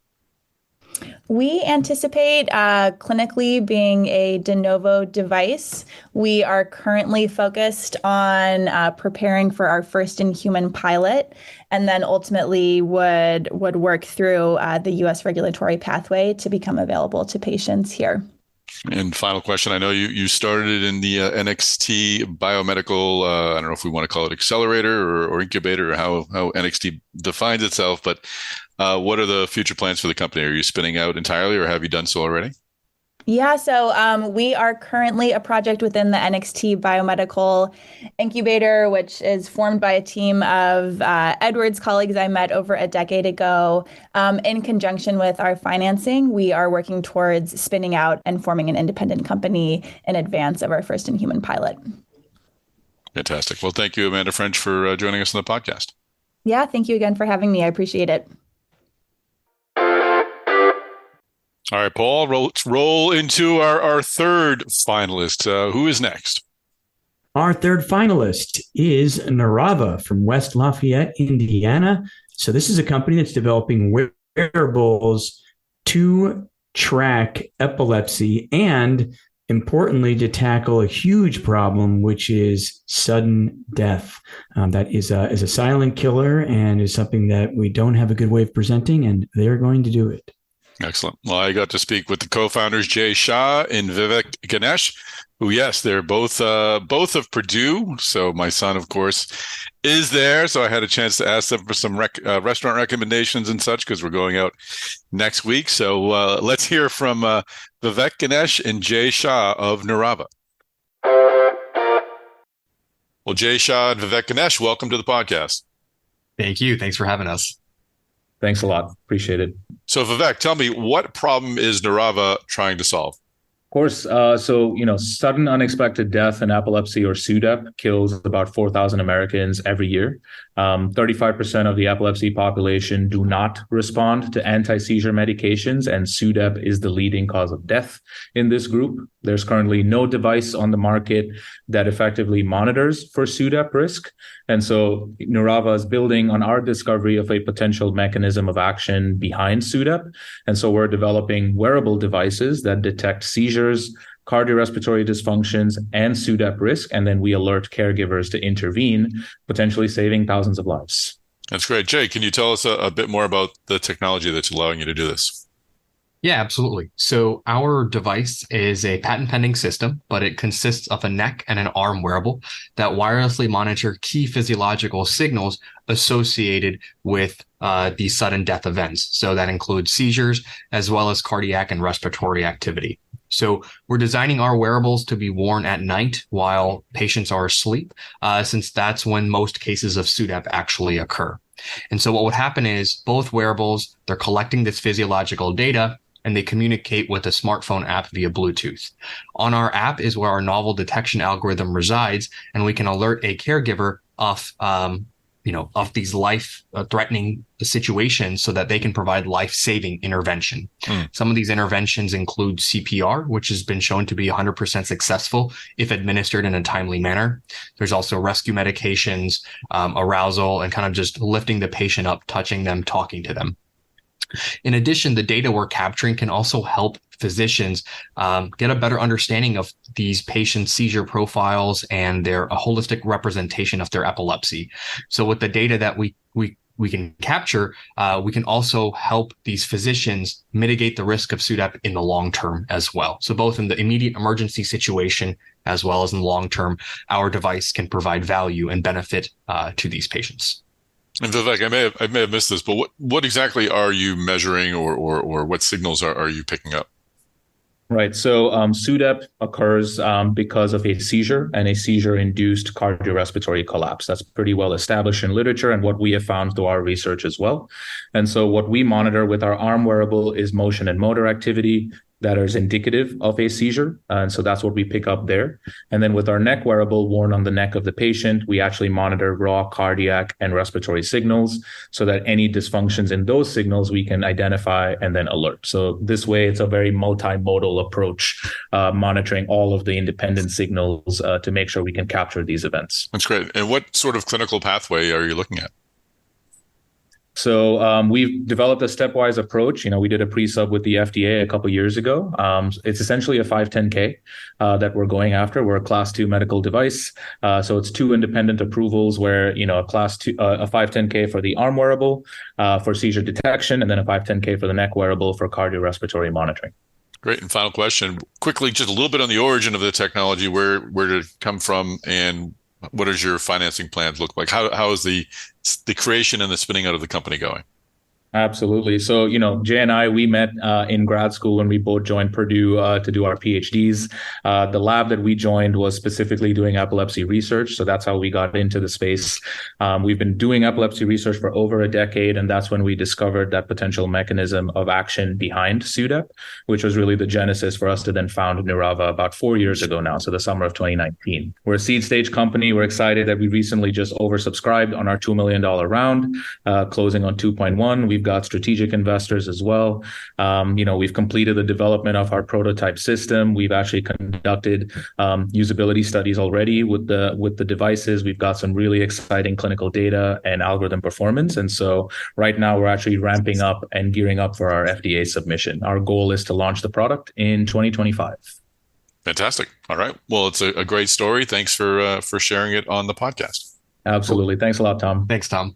We anticipate clinically being a de novo device. We are currently focused on preparing for our first in-human pilot, and then ultimately would work through the U.S. regulatory pathway to become available to patients here. And final question, I know you started in the NXT Biomedical, I don't know if we want to call it accelerator or incubator or how NXT defines itself, but what are the future plans for the company? Are you spinning out entirely or have you done so already? Yeah, so we are currently a project within the NXT Biomedical Incubator, which is formed by a team of Edward's colleagues I met over a decade ago. In conjunction with our financing, we are working towards spinning out and forming an independent company in advance of our first in-human pilot. Fantastic. Well, thank you, Amanda French, for joining us on the podcast. Yeah, thank you again for having me. I appreciate it. All right, Paul, let's roll into our third finalist. Who is next? Our third finalist is Narava from West Lafayette, Indiana. So this is a company that's developing wearables to track epilepsy and, importantly, to tackle a huge problem, which is sudden death. That is a silent killer and is something that we don't have a good way of presenting, and they're going to do it. Excellent. Well, I got to speak with the co-founders, Jay Shah and Vivek Ganesh Oh, yes, they're both of Purdue. So my son, of course, is there. So I had a chance to ask them for some restaurant recommendations and such because we're going out next week. So let's hear from Vivek Ganesh and Jay Shah of Narava. Well, Jay Shah and Vivek Ganesh, welcome to the podcast. Thank you. Thanks for having us. Thanks a lot. Appreciate it. So Vivek, tell me, what problem is Narava trying to solve? Of course, sudden unexpected death in epilepsy or SUDEP kills about 4,000 Americans every year. 35% of the epilepsy population do not respond to anti-seizure medications, and SUDEP is the leading cause of death in this group. There's currently no device on the market that effectively monitors for SUDEP risk. And so Narava is building on our discovery of a potential mechanism of action behind SUDEP. And so we're developing wearable devices that detect seizures, cardiorespiratory dysfunctions, and SUDEP risk. And then we alert caregivers to intervene, potentially saving thousands of lives. That's great. Jay, can you tell us a bit more about the technology that's allowing you to do this? Yeah, absolutely. So our device is a patent pending system, but it consists of a neck and an arm wearable that wirelessly monitor key physiological signals associated with these sudden death events. So that includes seizures as well as cardiac and respiratory activity. So we're designing our wearables to be worn at night while patients are asleep, since that's when most cases of SUDEP actually occur. And so what would happen is both wearables, they're collecting this physiological data and they communicate with a smartphone app via Bluetooth. On our app is where our novel detection algorithm resides, and we can alert a caregiver of these life-threatening situations so that they can provide life-saving intervention. Some of these interventions include CPR, which has been shown to be 100% successful if administered in a timely manner. There's also rescue medications, arousal, and kind of just lifting the patient up, touching them, talking to them. In addition, the data we're capturing can also help physicians get a better understanding of these patients' seizure profiles and a holistic representation of their epilepsy. So with the data that we can capture, we can also help these physicians mitigate the risk of SUDEP in the long term as well. So both in the immediate emergency situation as well as in the long term, our device can provide value and benefit to these patients. And Vivek, I may have missed this, but what exactly are you measuring or what signals are you picking up? Right. So SUDEP occurs because of a seizure and a seizure-induced cardiorespiratory collapse. That's pretty well established in literature and what we have found through our research as well. And so what we monitor with our arm wearable is motion and motor activity that is indicative of a seizure. And so that's what we pick up there. And then with our neck wearable worn on the neck of the patient, we actually monitor raw cardiac and respiratory signals so that any dysfunctions in those signals we can identify and then alert. So this way, it's a very multimodal approach, monitoring all of the independent signals to make sure we can capture these events. That's great. And what sort of clinical pathway are you looking at? So we've developed a stepwise approach. We did a pre-sub with the FDA a couple of years ago. It's essentially a 510K that we're going after. We're a class 2 medical device. So it's 2 independent approvals where, a class 2, a 510K for the arm wearable for seizure detection, and then a 510K for the neck wearable for cardiorespiratory monitoring. Great. And final question, quickly, just a little bit on the origin of the technology. Where did it come from, and what does your financing plans look like? How is the creation and the spinning out of the company going? Absolutely. So, Jay and I, we met in grad school when we both joined Purdue to do our PhDs. The lab that we joined was specifically doing epilepsy research. So that's how we got into the space. We've been doing epilepsy research for over a decade, and that's when we discovered that potential mechanism of action behind SUDEP, which was really the genesis for us to then found Narava about 4 years ago now, so the summer of 2019. We're a seed stage company. We're excited that we recently just oversubscribed on our $2 million round, closing on 2.1. We've got strategic investors as well. We've completed the development of our prototype system. We've actually conducted usability studies already with the devices. We've got some really exciting clinical data and algorithm performance. And so right now we're actually ramping up and gearing up for our FDA submission. Our goal is to launch the product in 2025. Fantastic. All right. Well, it's a great story. Thanks for sharing it on the podcast. Absolutely. Thanks a lot, Tom. Thanks, Tom.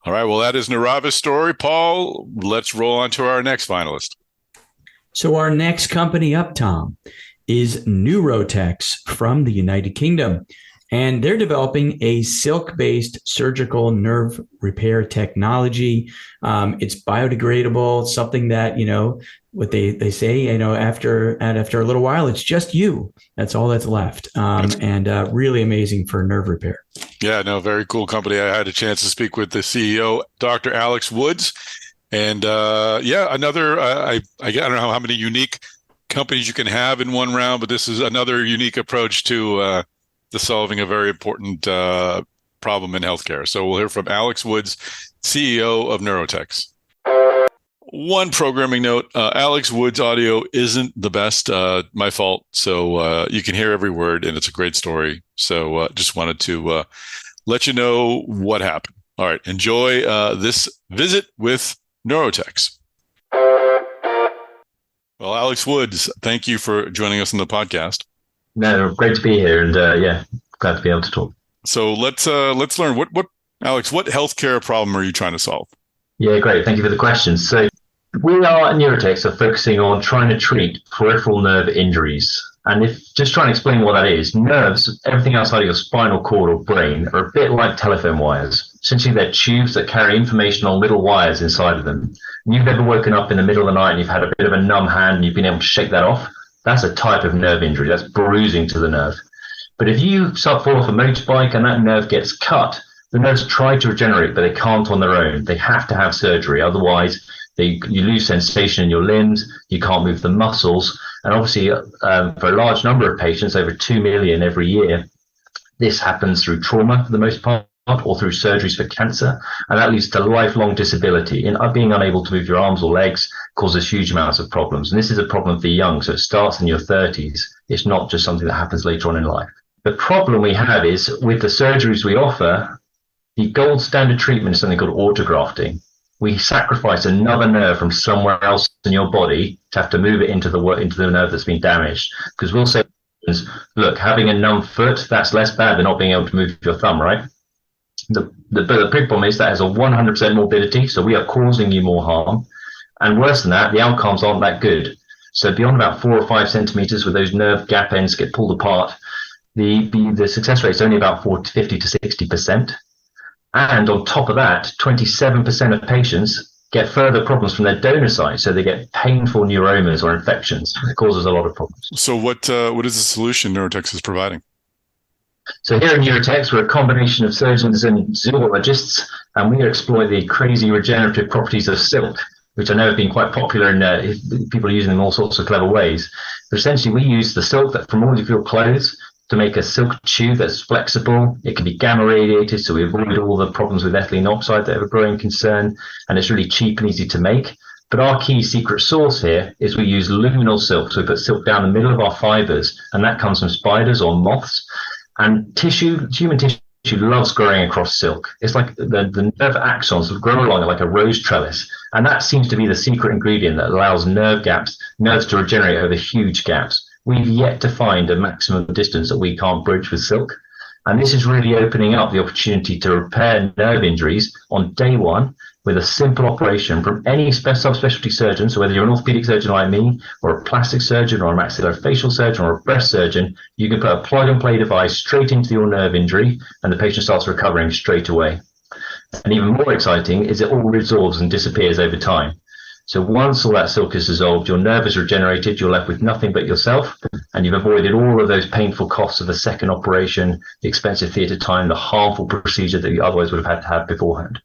All right. Well, that is Narava's story. Paul, let's roll on to our next finalist. So our next company up, Tom, is Neurotex from the United Kingdom. And they're developing a silk-based surgical nerve repair technology. It's biodegradable, something that, what they say, after a little while, it's just you. That's all that's left. And really amazing for nerve repair. Yeah, no, very cool company. I had a chance to speak with the CEO, Dr. Alex Woods. And another, I don't know how many unique companies you can have in one round, but this is another unique approach to solving a very important problem in healthcare. So we'll hear from Alex Woods, CEO of Neurotex. One programming note, Alex Woods' audio isn't the best, my fault. So you can hear every word, and it's a great story. So just wanted to let you know what happened. All right, enjoy this visit with Neurotex. Well, Alex Woods, thank you for joining us on the podcast. No, great to be here, and glad to be able to talk. So let's learn what Alex, what healthcare problem are you trying to solve? Yeah, great. Thank you for the question. So we are at Neurotex are focusing on trying to treat peripheral nerve injuries. And just trying to explain what that is, nerves, everything outside of your spinal cord or brain, are a bit like telephone wires. Essentially, they're tubes that carry information on little wires inside of them. And you've ever woken up in the middle of the night and you've had a bit of a numb hand and you've been able to shake that off? That's a type of nerve injury. That's bruising to the nerve. But if you fall off a motorbike and that nerve gets cut, the nerves try to regenerate, but they can't on their own. They have to have surgery. Otherwise, you lose sensation in your limbs. You can't move the muscles. And obviously, for a large number of patients, over 2 million every year, this happens through trauma for the most part, or through surgeries for cancer. And that leads to lifelong disability. In being unable to move your arms or legs causes huge amounts of problems. And this is a problem for the young. So it starts in your 30s. It's not just something that happens later on in life. The problem we have is with the surgeries we offer, the gold standard treatment is something called autografting. We sacrifice another nerve from somewhere else in your body to have to move it into the nerve that's been damaged. Because we'll say, look, having a numb foot, that's less bad than not being able to move your thumb, right? The big problem is that has a 100% morbidity, so we are causing you more harm. And worse than that, the outcomes aren't that good. So beyond about 4 or 5 centimeters, where those nerve gap ends get pulled apart, the success rate is only about 50 to 60%. And on top of that, 27% of patients get further problems from their donor site. So they get painful neuromas or infections. It causes a lot of problems. So what is the solution Neurotex is providing? So here at Neurotex, we're a combination of surgeons and zoologists, and we exploit the crazy regenerative properties of silk, which I know have been quite popular and people are using them in all sorts of clever ways. But essentially, we use the silk from all of your clothes to make a silk tube that's flexible. It can be gamma radiated, so we avoid all the problems with ethylene oxide that are a growing concern, and it's really cheap and easy to make. But our key secret sauce here is we use luminal silk, so we put silk down the middle of our fibers, and that comes from spiders or moths. And human tissue loves growing across silk. It's like the nerve axons grow along it like a rose trellis, and that seems to be the secret ingredient that allows nerves to regenerate over huge gaps. We've yet to find a maximum distance that we can't bridge with silk. And this is really opening up the opportunity to repair nerve injuries on day one with a simple operation from any subspecialty surgeon. So whether you're an orthopedic surgeon like me, or a plastic surgeon, or a maxillofacial surgeon, or a breast surgeon, you can put a plug-and-play device straight into your nerve injury, and the patient starts recovering straight away. And even more exciting is it all resolves and disappears over time. So once all that silk is dissolved, your nerve is regenerated, you're left with nothing but yourself, and you've avoided all of those painful costs of the second operation, the expensive theatre time, the harmful procedure that you otherwise would have had to have beforehand.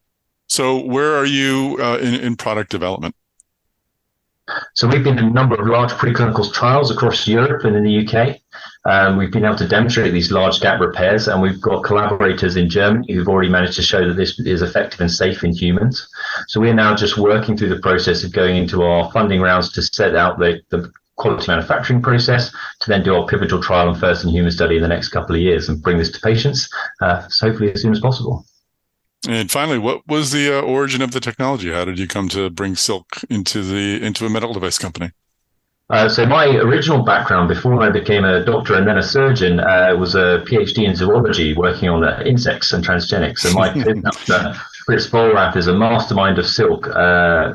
So where are you in product development? So we've been in a number of large preclinical trials across Europe and in the UK. We've been able to demonstrate these large gap repairs, and we've got collaborators in Germany who've already managed to show that this is effective and safe in humans. So we're now just working through the process of going into our funding rounds to set out the quality manufacturing process, to then do our pivotal trial and first in human study in the next couple of years and bring this to patients, so hopefully as soon as possible. And finally, what was the origin of the technology? How did you come to bring silk into a medical device company? So my original background before I became a doctor and then a surgeon was a PhD in zoology working on insects and transgenics. So my Fritz Vollrath is a mastermind of silk,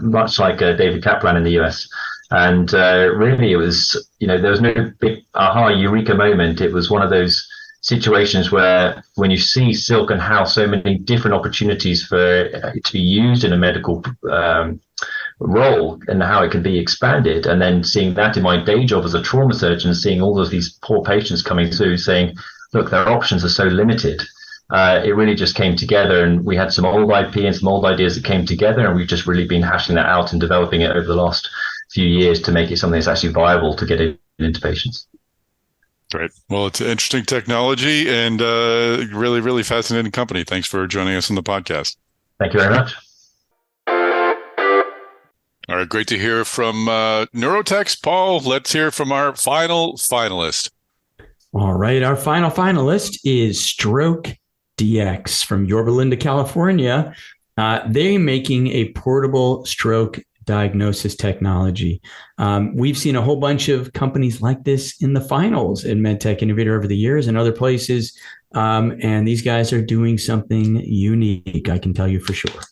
much like David Kaplan in the US. And really it was there was no big aha eureka moment. It was one of those situations where when you see Silk and how so many different opportunities for it to be used in a medical role and how it can be expanded, and then seeing that in my day job as a trauma surgeon, seeing all of these poor patients coming through saying, look, their options are so limited. It really just came together, and we had some old IP and some old ideas that came together, and we've just really been hashing that out and developing it over the last few years to make it something that's actually viable to get it into patients. Great. Well, it's an interesting technology and really, really fascinating company. Thanks for joining us on the podcast. Thank you very much. All right, great to hear from Neurotech's Paul. Let's hear from our final finalist. All right, our final finalist is Stroke DX from Yorba Linda, California. They're making a portable stroke diagnosis technology. We've seen a whole bunch of companies like this in the finals in MedTech Innovator over the years and other places. And these guys are doing something unique, I can tell you for sure.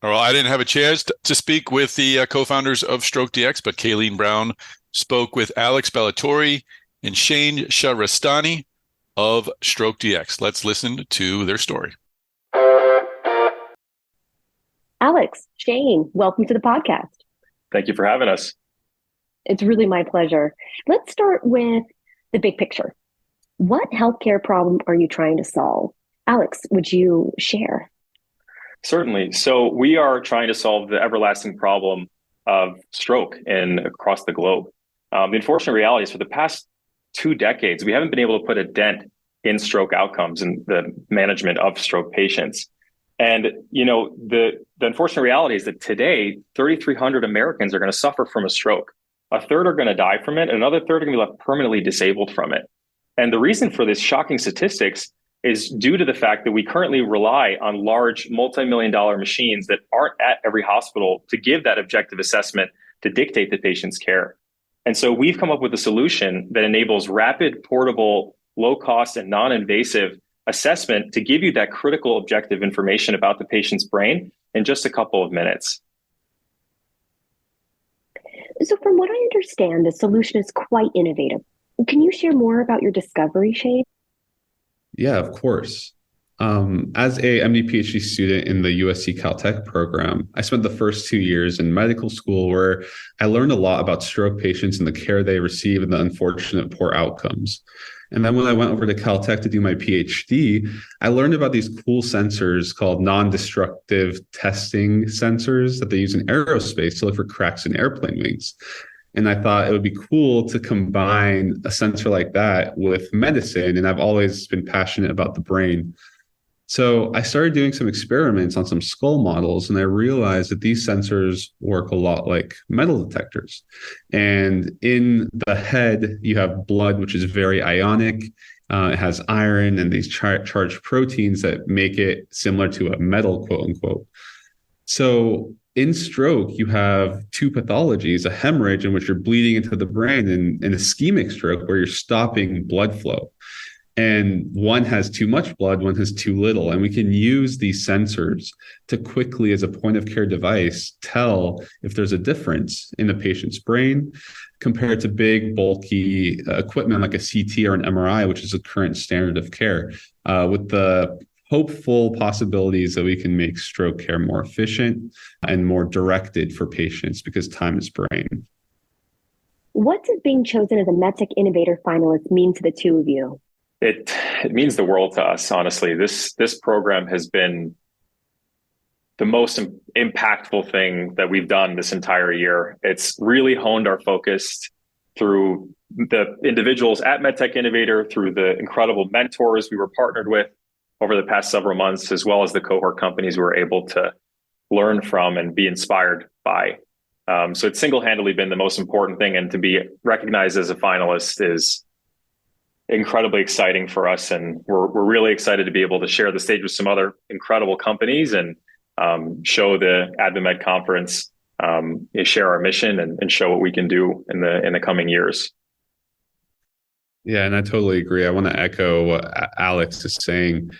Well, I didn't have a chance to speak with the co-founders of Stroke DX, but Kayleen Brown spoke with Alex Bellatori and Shane Shahrastani of Stroke DX. Let's listen to their story. Alex, Shane, welcome to the podcast. Thank you for having us. It's really my pleasure. Let's start with the big picture. What healthcare problem are you trying to solve? Alex, would you share? Certainly. So we are trying to solve the everlasting problem of stroke across the globe. The unfortunate reality is for the past 2 decades, we haven't been able to put a dent in stroke outcomes and the management of stroke patients. And, the unfortunate reality is that today, 3,300 Americans are going to suffer from a stroke. A third are going to die from it, and another third are going to be left permanently disabled from it. And the reason for this shocking statistics is due to the fact that we currently rely on large multi-million-dollar machines that aren't at every hospital to give that objective assessment to dictate the patient's care. And so we've come up with a solution that enables rapid, portable, low-cost, and non-invasive assessment to give you that critical objective information about the patient's brain in just a couple of minutes. So from what I understand, the solution is quite innovative. Can you share more about your discovery, Shane? Yeah, of course. As a MD PhD student in the USC Caltech program, I spent the first 2 years in medical school where I learned a lot about stroke patients and the care they receive and the unfortunate poor outcomes. And then when I went over to Caltech to do my PhD, I learned about these cool sensors called non-destructive testing sensors that they use in aerospace to look for cracks in airplane wings. And I thought it would be cool to combine a sensor like that with medicine. And I've always been passionate about the brain. So I started doing some experiments on some skull models, and I realized that these sensors work a lot like metal detectors. And in the head, you have blood, which is very ionic. It has iron and these charged proteins that make it similar to a metal, quote unquote. So in stroke, you have 2 pathologies, a hemorrhage in which you're bleeding into the brain, and an ischemic stroke where you're stopping blood flow. And one has too much blood, one has too little. And we can use these sensors to quickly, as a point of care device, tell if there's a difference in the patient's brain compared to big, bulky equipment like a CT or an MRI, which is a current standard of care, with the hopeful possibilities that we can make stroke care more efficient and more directed for patients because time is brain. What does being chosen as a MedTech Innovator finalist mean to the two of you? It means the world to us, honestly. This program has been the most impactful thing that we've done this entire year. It's really honed our focus through the individuals at MedTech Innovator, through the incredible mentors we were partnered with over the past several months, as well as the cohort companies we were able to learn from and be inspired by. So it's single-handedly been the most important thing, and to be recognized as a finalist is incredibly exciting for us. And we're really excited to be able to share the stage with some other incredible companies and show the AdvaMed conference, share our mission and show what we can do in the coming years. Yeah, and I totally agree. I want to echo what Alex is saying.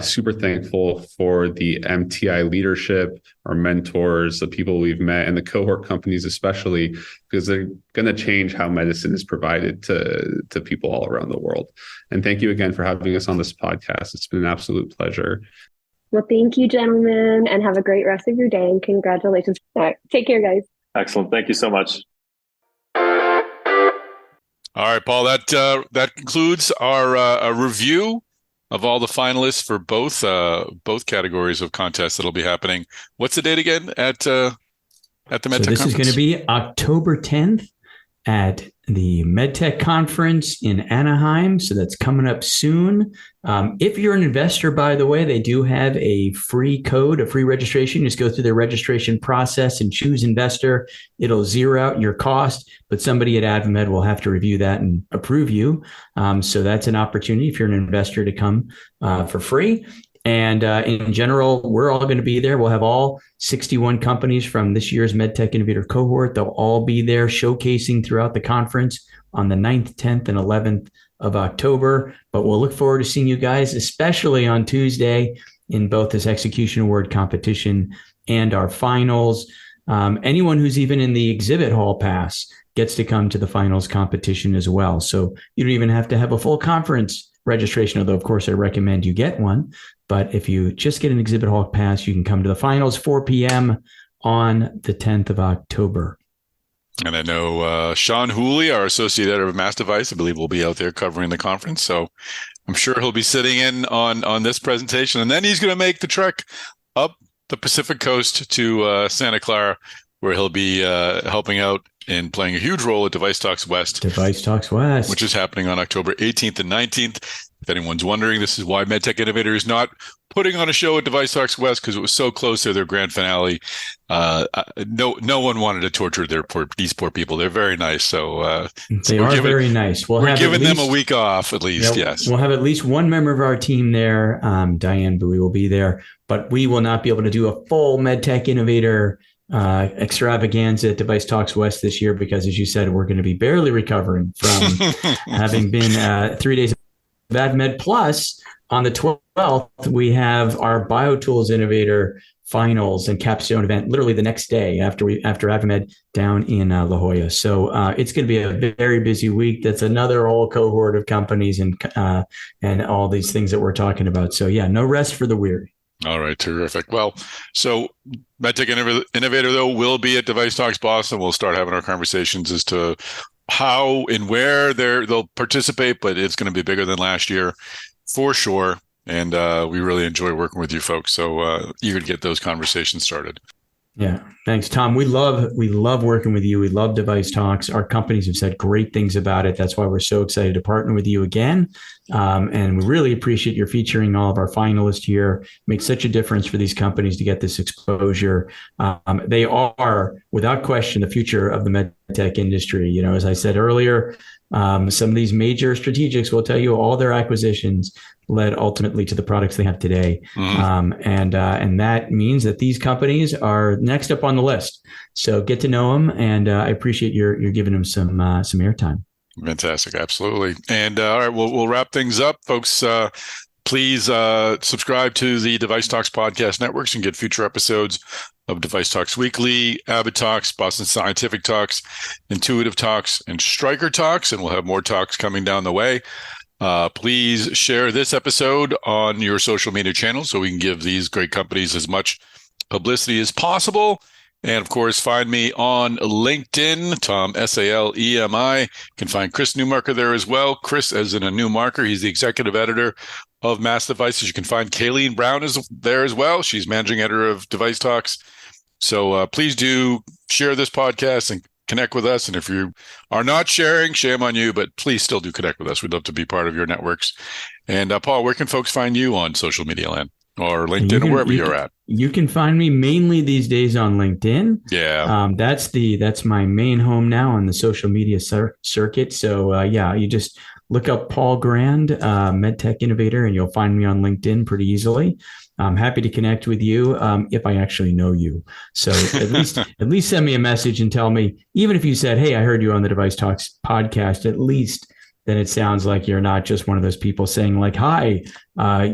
Super thankful for the MTI leadership, our mentors, the people we've met, and the cohort companies especially, because they're going to change how medicine is provided to people all around the world. And thank you again for having us on this podcast. It's been an absolute pleasure. Well, thank you, gentlemen, and have a great rest of your day. And congratulations. All right, take care, guys. Excellent. Thank you so much. All right, Paul, that concludes our review of all the finalists for both categories of contests that'll be happening. What's the date again at the MedTech Conference? So this is going to be October 10th at the MedTech Conference in Anaheim. So that's coming up soon. If you're an investor, by the way, they do have a free code, a free registration. Just go through the registration process and choose investor. It'll zero out your cost, but somebody at AdvaMed will have to review that and approve you. So that's an opportunity if you're an investor to come for free. And in general, we're all going to be there. We'll have all 61 companies from this year's MedTech Innovator cohort. They'll all be there showcasing throughout the conference on the 9th, 10th, and 11th of October. But we'll look forward to seeing you guys, especially on Tuesday in both this execution award competition and our finals. Anyone who's even in the exhibit hall pass gets to come to the finals competition as well. So you don't even have to have a full conference registration, although of course I recommend you get one. But if you just get an exhibit hall pass, you can come to the finals 4 p.m. on the 10th of October. And I know Sean Hooley, our associate editor of Mass Device, I believe will be out there covering the conference. So I'm sure he'll be sitting in on this presentation. And then he's going to make the trek up the Pacific Coast to Santa Clara, where he'll be helping out and playing a huge role at DeviceTalks West. DeviceTalks West. Which is happening on October 18th and 19th. If anyone's wondering, this is why MedTech Innovator is not putting on a show at DeviceTalks West, because it was so close to their grand finale. No one wanted to torture these poor people. They're very nice. So they are very nice. We're giving them a week off at least. Yes. We'll have at least one member of our team there. Diane Bowie will be there, but we will not be able to do a full MedTech Innovator extravaganza at DeviceTalks West this year, because as you said, we're going to be barely recovering from having been 3 days of AdvaMed. Plus, on the 12th, we have our BioTools Innovator finals and capstone event literally the next day after AdvaMed down in La Jolla. So it's going to be a very busy week. That's another whole cohort of companies and all these things that we're talking about. So yeah, no rest for the weary. All right, terrific. Well, so MedTech Innovator, though, will be at DeviceTalks Boston. We'll start having our conversations as to how and where they'll participate, but it's going to be bigger than last year for sure. And we really enjoy working with you folks. So eager to get those conversations started. Yeah. Thanks, Tom. We love working with you. We love DeviceTalks. Our companies have said great things about it. That's why we're so excited to partner with you again. And we really appreciate your featuring all of our finalists here. Makes such a difference for these companies to get this exposure. They are, without question, the future of the medtech industry. You know, as I said earlier, some of these major strategics will tell you all their acquisitions led ultimately to the products they have today. And that means that these companies are next up on the list. So get to know them. And I appreciate you're giving them some airtime. Fantastic. Absolutely. And all right, we'll wrap things up, folks. Please subscribe to the DeviceTalks podcast networks and get future episodes of DeviceTalks Weekly, Abbott Talks, Boston Scientific Talks, Intuitive Talks, and Stryker Talks. And we'll have more talks coming down the way. Please share this episode on your social media channels so we can give these great companies as much publicity as possible. And of course, find me on LinkedIn, Tom, Salemi. You can find Chris Newmarker there as well. Chris, as in a Newmarker, he's the executive editor of Mass Devices. You can find Kayleen Brown is there as well. She's managing editor of DeviceTalks. So please do share this podcast and connect with us. And if you are not sharing, shame on you, but please still do connect with us. We'd love to be part of your networks. And Paul, where can folks find you on social media land or LinkedIn or wherever you're at? You can find me mainly these days on LinkedIn. Yeah. That's my main home now on the social media circuit. So you just look up Paul Grand, MedTech Innovator, and you'll find me on LinkedIn pretty easily. I'm happy to connect with you if I actually know you. So at least send me a message and tell me, even if you said, hey, I heard you on the DeviceTalks podcast, at least then it sounds like you're not just one of those people saying like, "Hi,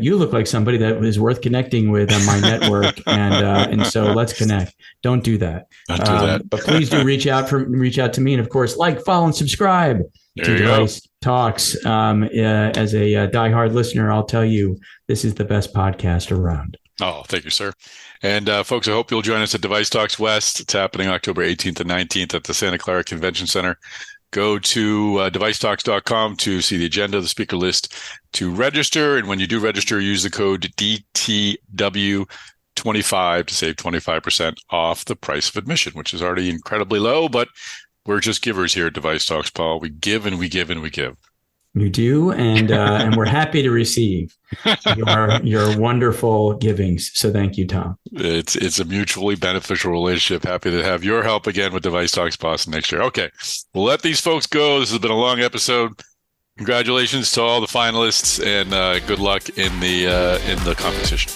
you look like somebody that is worth connecting with on my network," and so let's connect. Don't do that. Don't do that. But please do reach out to me, and of course, like, follow, and subscribe to Device Talks. As a diehard listener, I'll tell you this is the best podcast around. Oh, thank you, sir. And folks, I hope you'll join us at Device Talks West. It's happening October 18th and 19th at the Santa Clara Convention Center. Go to devicetalks.com to see the agenda, the speaker list, to register. And when you do register, use the code DTW25 to save 25% off the price of admission, which is already incredibly low. But we're just givers here at Device Talks, Paul. We give and we give and we give. You do, and we're happy to receive your wonderful givings. So thank you, Tom. It's a mutually beneficial relationship. Happy to have your help again with Device Talks Boston next year. Okay, we'll let these folks go. This has been a long episode. Congratulations to all the finalists, and good luck in the competition.